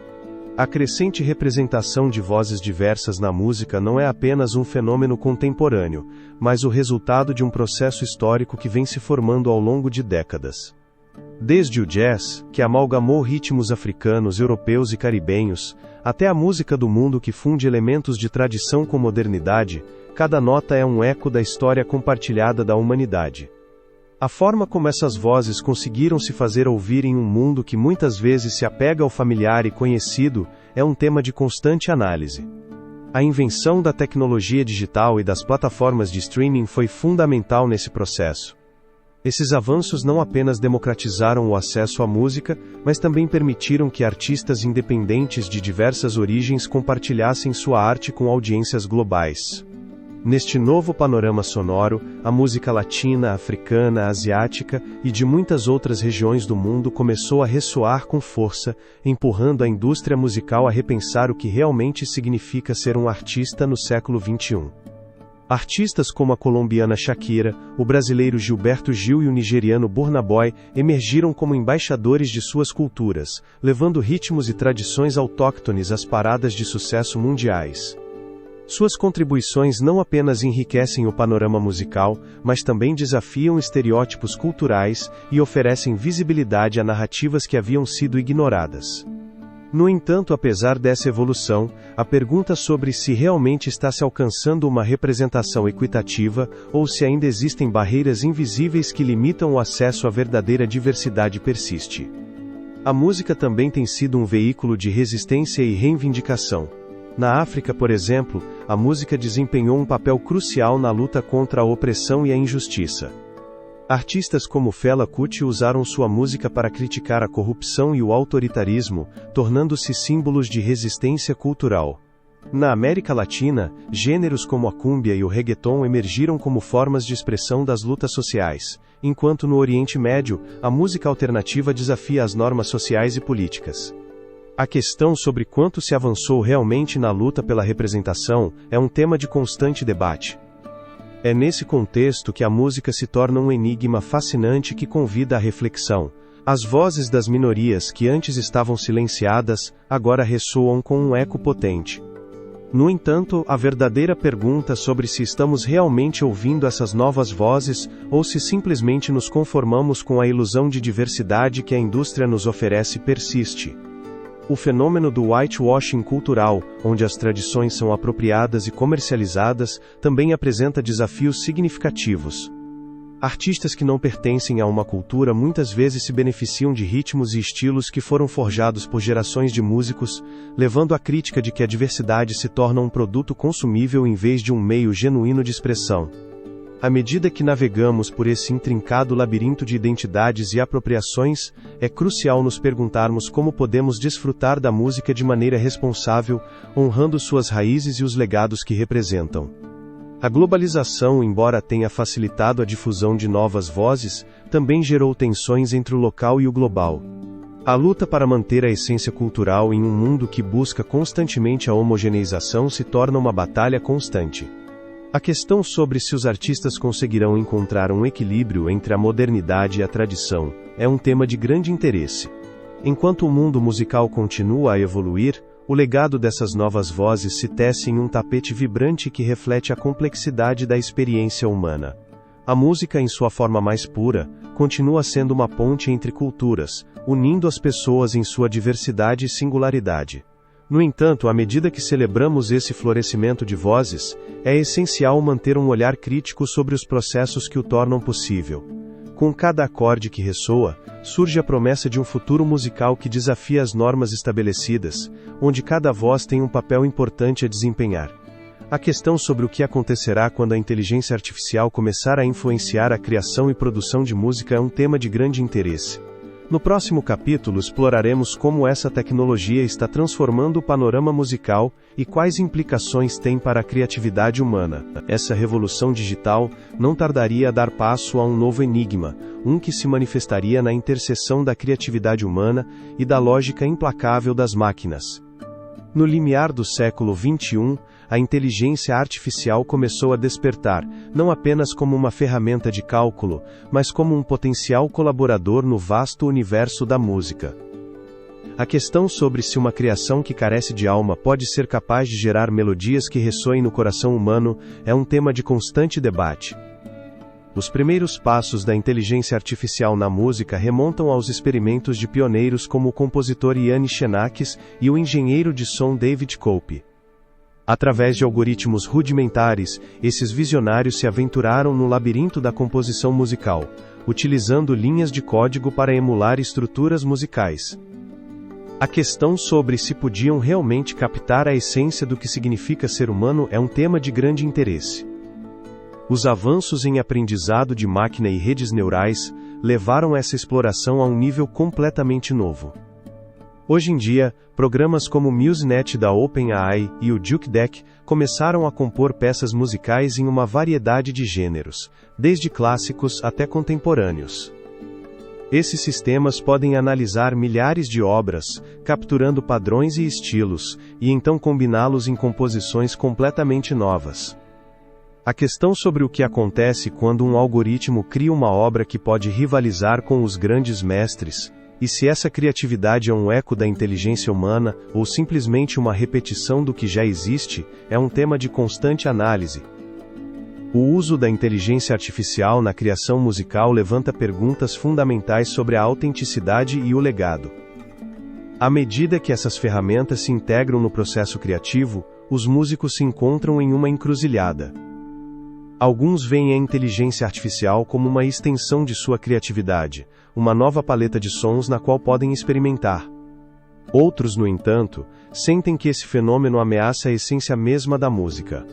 A crescente representação de vozes diversas na música não é apenas um fenômeno contemporâneo, mas o resultado de um processo histórico que vem se formando ao longo de décadas. Desde o jazz, que amalgamou ritmos africanos, europeus e caribenhos, até a música do mundo que funde elementos de tradição com modernidade, cada nota é um eco da história compartilhada da humanidade. A forma como essas vozes conseguiram se fazer ouvir em um mundo que muitas vezes se apega ao familiar e conhecido é um tema de constante análise. A invenção da tecnologia digital e das plataformas de streaming foi fundamental nesse processo. Esses avanços não apenas democratizaram o acesso à música, mas também permitiram que artistas independentes de diversas origens compartilhassem sua arte com audiências globais. Neste novo panorama sonoro, a música latina, africana, asiática e de muitas outras regiões do mundo começou a ressoar com força, empurrando a indústria musical a repensar o que realmente significa ser um artista no século XXI. Artistas como a colombiana Shakira, o brasileiro Gilberto Gil e o nigeriano Burna Boy emergiram como embaixadores de suas culturas, levando ritmos e tradições autóctones às paradas de sucesso mundiais. Suas contribuições não apenas enriquecem o panorama musical, mas também desafiam estereótipos culturais e oferecem visibilidade a narrativas que haviam sido ignoradas. No entanto, apesar dessa evolução, a pergunta sobre se realmente está se alcançando uma representação equitativa, ou se ainda existem barreiras invisíveis que limitam o acesso à verdadeira diversidade persiste. A música também tem sido um veículo de resistência e reivindicação. Na África, por exemplo, a música desempenhou um papel crucial na luta contra a opressão e a injustiça. Artistas como Fela Kuti usaram sua música para criticar a corrupção e o autoritarismo, tornando-se símbolos de resistência cultural. Na América Latina, gêneros como a cúmbia e o reggaeton emergiram como formas de expressão das lutas sociais, enquanto no Oriente Médio, a música alternativa desafia as normas sociais e políticas. A questão sobre quanto se avançou realmente na luta pela representação é um tema de constante debate. É nesse contexto que a música se torna um enigma fascinante que convida à reflexão. As vozes das minorias que antes estavam silenciadas, agora ressoam com um eco potente. No entanto, a verdadeira pergunta sobre se estamos realmente ouvindo essas novas vozes, ou se simplesmente nos conformamos com a ilusão de diversidade que a indústria nos oferece persiste. O fenômeno do whitewashing cultural, onde as tradições são apropriadas e comercializadas, também apresenta desafios significativos. Artistas que não pertencem a uma cultura muitas vezes se beneficiam de ritmos e estilos que foram forjados por gerações de músicos, levando à crítica de que a diversidade se torna um produto consumível em vez de um meio genuíno de expressão. À medida que navegamos por esse intrincado labirinto de identidades e apropriações, é crucial nos perguntarmos como podemos desfrutar da música de maneira responsável, honrando suas raízes e os legados que representam. A globalização, embora tenha facilitado a difusão de novas vozes, também gerou tensões entre o local e o global. A luta para manter a essência cultural em um mundo que busca constantemente a homogeneização se torna uma batalha constante. A questão sobre se os artistas conseguirão encontrar um equilíbrio entre a modernidade e a tradição é um tema de grande interesse. Enquanto o mundo musical continua a evoluir, o legado dessas novas vozes se tece em um tapete vibrante que reflete a complexidade da experiência humana. A música, em sua forma mais pura, continua sendo uma ponte entre culturas, unindo as pessoas em sua diversidade e singularidade. No entanto, à medida que celebramos esse florescimento de vozes, é essencial manter um olhar crítico sobre os processos que o tornam possível. Com cada acorde que ressoa, surge a promessa de um futuro musical que desafia as normas estabelecidas, onde cada voz tem um papel importante a desempenhar. A questão sobre o que acontecerá quando a inteligência artificial começar a influenciar a criação e produção de música é um tema de grande interesse. No próximo capítulo exploraremos como essa tecnologia está transformando o panorama musical e quais implicações tem para a criatividade humana. Essa revolução digital não tardaria a dar passo a um novo enigma, um que se manifestaria na interseção da criatividade humana e da lógica implacável das máquinas. No limiar do século XXI, a inteligência artificial começou a despertar, não apenas como uma ferramenta de cálculo, mas como um potencial colaborador no vasto universo da música. A questão sobre se uma criação que carece de alma pode ser capaz de gerar melodias que ressoem no coração humano é um tema de constante debate. Os primeiros passos da inteligência artificial na música remontam aos experimentos de pioneiros como o compositor Ian Xenakis e o engenheiro de som David Cope. Através de algoritmos rudimentares, esses visionários se aventuraram no labirinto da composição musical, utilizando linhas de código para emular estruturas musicais. A questão sobre se podiam realmente captar a essência do que significa ser humano é um tema de grande interesse. Os avanços em aprendizado de máquina e redes neurais levaram essa exploração a um nível completamente novo. Hoje em dia, programas como o MuseNet da OpenAI e o JukeDeck começaram a compor peças musicais em uma variedade de gêneros, desde clássicos até contemporâneos. Esses sistemas podem analisar milhares de obras, capturando padrões e estilos, e então combiná-los em composições completamente novas. A questão sobre o que acontece quando um algoritmo cria uma obra que pode rivalizar com os grandes mestres, e se essa criatividade é um eco da inteligência humana, ou simplesmente uma repetição do que já existe, é um tema de constante análise. O uso da inteligência artificial na criação musical levanta perguntas fundamentais sobre a autenticidade e o legado. À medida que essas ferramentas se integram no processo criativo, os músicos se encontram em uma encruzilhada. Alguns veem a inteligência artificial como uma extensão de sua criatividade, uma nova paleta de sons na qual podem experimentar. Outros, no entanto, sentem que esse fenômeno ameaça a essência mesma da música.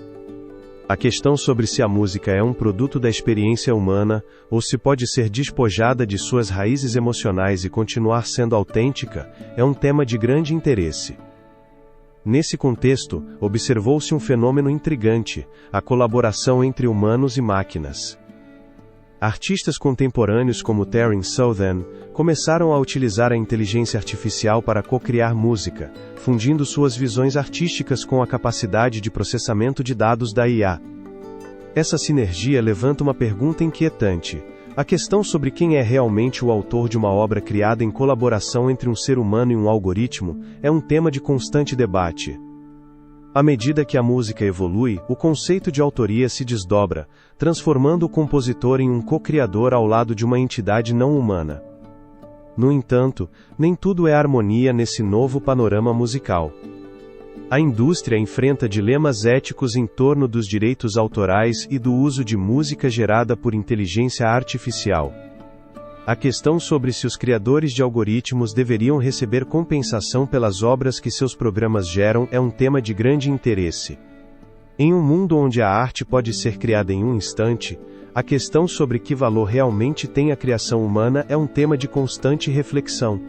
A questão sobre se a música é um produto da experiência humana, ou se pode ser despojada de suas raízes emocionais e continuar sendo autêntica, é um tema de grande interesse. Nesse contexto, observou-se um fenômeno intrigante, a colaboração entre humanos e máquinas. Artistas contemporâneos como Terence Southern começaram a utilizar a inteligência artificial para co-criar música, fundindo suas visões artísticas com a capacidade de processamento de dados da IA. Essa sinergia levanta uma pergunta inquietante. A questão sobre quem é realmente o autor de uma obra criada em colaboração entre um ser humano e um algoritmo é um tema de constante debate. À medida que a música evolui, o conceito de autoria se desdobra, transformando o compositor em um co-criador ao lado de uma entidade não humana. No entanto, nem tudo é harmonia nesse novo panorama musical. A indústria enfrenta dilemas éticos em torno dos direitos autorais e do uso de música gerada por inteligência artificial. A questão sobre se os criadores de algoritmos deveriam receber compensação pelas obras que seus programas geram é um tema de grande interesse. Em um mundo onde a arte pode ser criada em um instante, a questão sobre que valor realmente tem a criação humana é um tema de constante reflexão.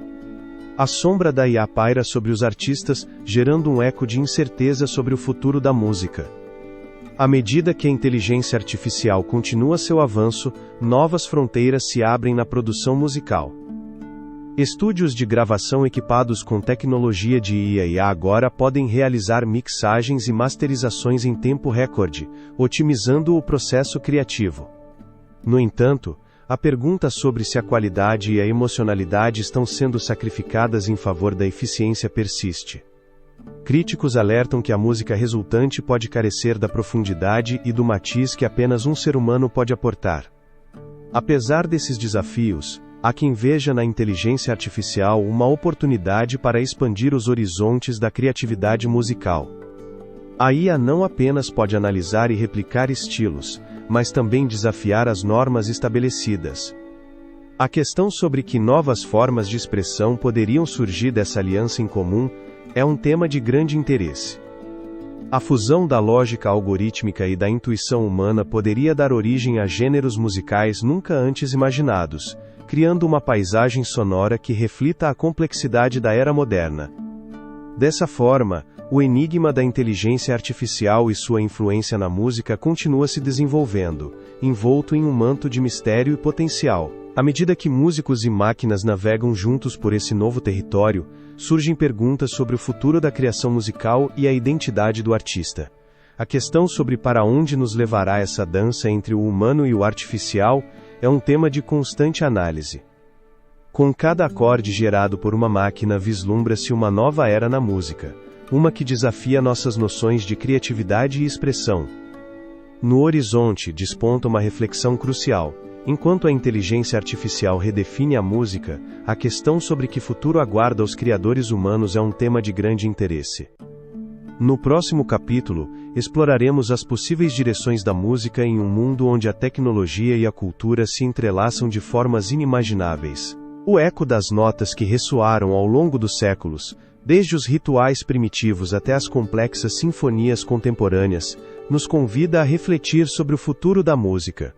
A sombra da IA paira sobre os artistas, gerando um eco de incerteza sobre o futuro da música. À medida que a inteligência artificial continua seu avanço, novas fronteiras se abrem na produção musical. Estúdios de gravação equipados com tecnologia de IA agora podem realizar mixagens e masterizações em tempo recorde, otimizando o processo criativo. No entanto, a pergunta sobre se a qualidade e a emocionalidade estão sendo sacrificadas em favor da eficiência persiste. Críticos alertam que a música resultante pode carecer da profundidade e do matiz que apenas um ser humano pode aportar. Apesar desses desafios, há quem veja na inteligência artificial uma oportunidade para expandir os horizontes da criatividade musical. A IA não apenas pode analisar e replicar estilos, mas também desafiar as normas estabelecidas. A questão sobre que novas formas de expressão poderiam surgir dessa aliança em comum é um tema de grande interesse. A fusão da lógica algorítmica e da intuição humana poderia dar origem a gêneros musicais nunca antes imaginados, criando uma paisagem sonora que reflita a complexidade da era moderna. Dessa forma, o enigma da inteligência artificial e sua influência na música continua se desenvolvendo, envolto em um manto de mistério e potencial. À medida que músicos e máquinas navegam juntos por esse novo território, surgem perguntas sobre o futuro da criação musical e a identidade do artista. A questão sobre para onde nos levará essa dança entre o humano e o artificial é um tema de constante análise. Com cada acorde gerado por uma máquina vislumbra-se uma nova era na música, uma que desafia nossas noções de criatividade e expressão. No horizonte desponta uma reflexão crucial. Enquanto a inteligência artificial redefine a música, a questão sobre que futuro aguarda os criadores humanos é um tema de grande interesse. No próximo capítulo, exploraremos as possíveis direções da música em um mundo onde a tecnologia e a cultura se entrelaçam de formas inimagináveis. O eco das notas que ressoaram ao longo dos séculos, desde os rituais primitivos até as complexas sinfonias contemporâneas, nos convida a refletir sobre o futuro da música.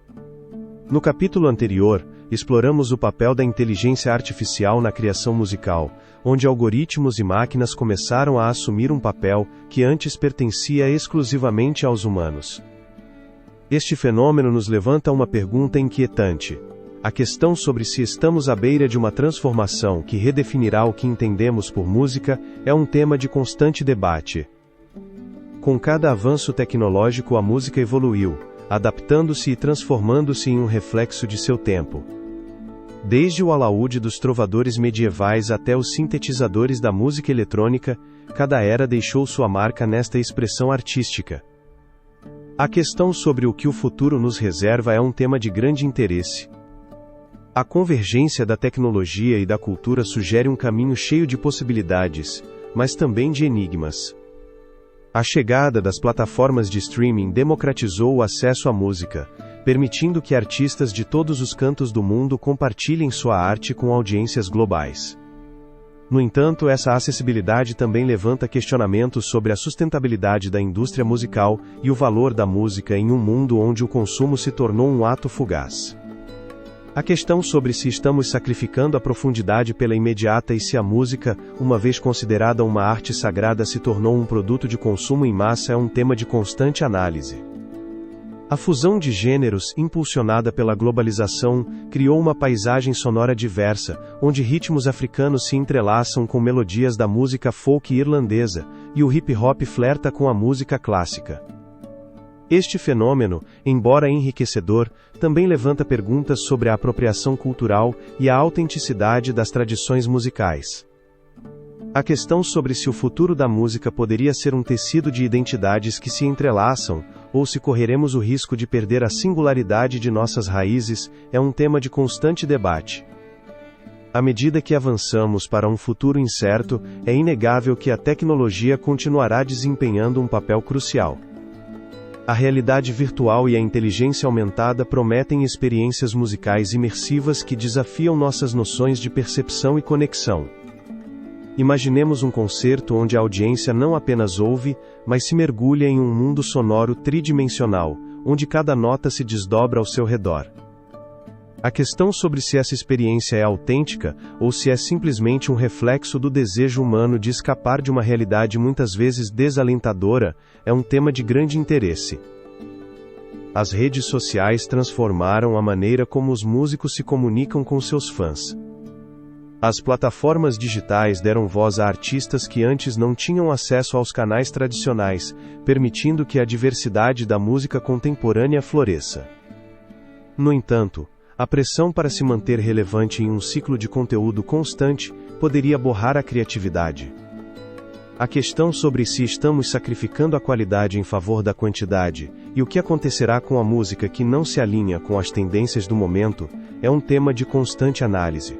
No capítulo anterior, exploramos o papel da inteligência artificial na criação musical, onde algoritmos e máquinas começaram a assumir um papel que antes pertencia exclusivamente aos humanos. Este fenômeno nos levanta uma pergunta inquietante. A questão sobre se estamos à beira de uma transformação que redefinirá o que entendemos por música é um tema de constante debate. Com cada avanço tecnológico, a música evoluiu, adaptando-se e transformando-se em um reflexo de seu tempo. Desde o alaúde dos trovadores medievais até os sintetizadores da música eletrônica, cada era deixou sua marca nesta expressão artística. A questão sobre o que o futuro nos reserva é um tema de grande interesse. A convergência da tecnologia e da cultura sugere um caminho cheio de possibilidades, mas também de enigmas. A chegada das plataformas de streaming democratizou o acesso à música, permitindo que artistas de todos os cantos do mundo compartilhem sua arte com audiências globais. No entanto, essa acessibilidade também levanta questionamentos sobre a sustentabilidade da indústria musical e o valor da música em um mundo onde o consumo se tornou um ato fugaz. A questão sobre se estamos sacrificando a profundidade pela imediata e se a música, uma vez considerada uma arte sagrada, se tornou um produto de consumo em massa é um tema de constante análise. A fusão de gêneros, impulsionada pela globalização, criou uma paisagem sonora diversa, onde ritmos africanos se entrelaçam com melodias da música folk irlandesa, e o hip-hop flerta com a música clássica. Este fenômeno, embora enriquecedor, também levanta perguntas sobre a apropriação cultural e a autenticidade das tradições musicais. A questão sobre se o futuro da música poderia ser um tecido de identidades que se entrelaçam, ou se correremos o risco de perder a singularidade de nossas raízes, é um tema de constante debate. À medida que avançamos para um futuro incerto, é inegável que a tecnologia continuará desempenhando um papel crucial. A realidade virtual e a inteligência aumentada prometem experiências musicais imersivas que desafiam nossas noções de percepção e conexão. Imaginemos um concerto onde a audiência não apenas ouve, mas se mergulha em um mundo sonoro tridimensional, onde cada nota se desdobra ao seu redor. A questão sobre se essa experiência é autêntica, ou se é simplesmente um reflexo do desejo humano de escapar de uma realidade muitas vezes desalentadora, é um tema de grande interesse. As redes sociais transformaram a maneira como os músicos se comunicam com seus fãs. As plataformas digitais deram voz a artistas que antes não tinham acesso aos canais tradicionais, permitindo que a diversidade da música contemporânea floresça. No entanto, a pressão para se manter relevante em um ciclo de conteúdo constante poderia borrar a criatividade. A questão sobre se estamos sacrificando a qualidade em favor da quantidade, e o que acontecerá com a música que não se alinha com as tendências do momento, é um tema de constante análise.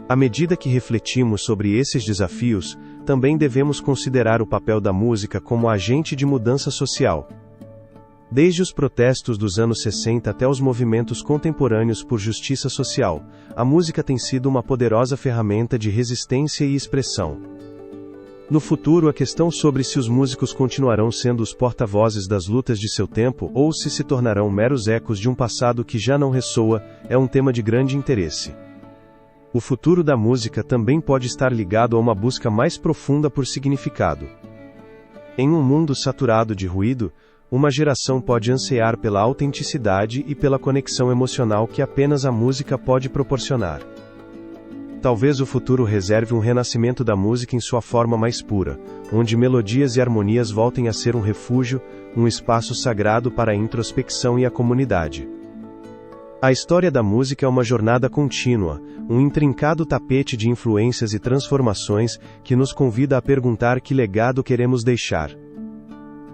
À medida que refletimos sobre esses desafios, também devemos considerar o papel da música como agente de mudança social. Desde os protestos dos anos 60 até os movimentos contemporâneos por justiça social, a música tem sido uma poderosa ferramenta de resistência e expressão. No futuro, a questão sobre se os músicos continuarão sendo os porta-vozes das lutas de seu tempo ou se tornarão meros ecos de um passado que já não ressoa, é um tema de grande interesse. O futuro da música também pode estar ligado a uma busca mais profunda por significado. Em um mundo saturado de ruído, uma geração pode ansiar pela autenticidade e pela conexão emocional que apenas a música pode proporcionar. Talvez o futuro reserve um renascimento da música em sua forma mais pura, onde melodias e harmonias voltem a ser um refúgio, um espaço sagrado para a introspecção e a comunidade. A história da música é uma jornada contínua, um intrincado tapete de influências e transformações que nos convida a perguntar que legado queremos deixar.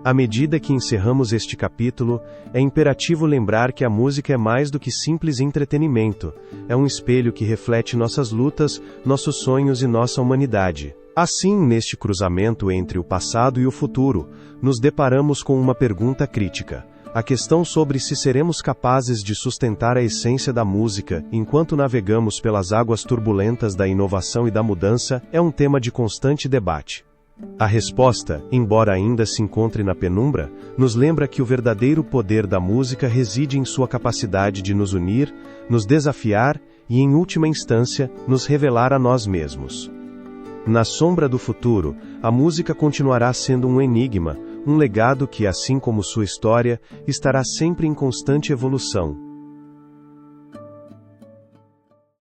À medida que encerramos este capítulo, é imperativo lembrar que a música é mais do que simples entretenimento, é um espelho que reflete nossas lutas, nossos sonhos e nossa humanidade. Assim, neste cruzamento entre o passado e o futuro, nos deparamos com uma pergunta crítica. A questão sobre se seremos capazes de sustentar a essência da música enquanto navegamos pelas águas turbulentas da inovação e da mudança é um tema de constante debate. A resposta, embora ainda se encontre na penumbra, nos lembra que o verdadeiro poder da música reside em sua capacidade de nos unir, nos desafiar e, em última instância, nos revelar a nós mesmos. Na sombra do futuro, a música continuará sendo um enigma, um legado que, assim como sua história, estará sempre em constante evolução.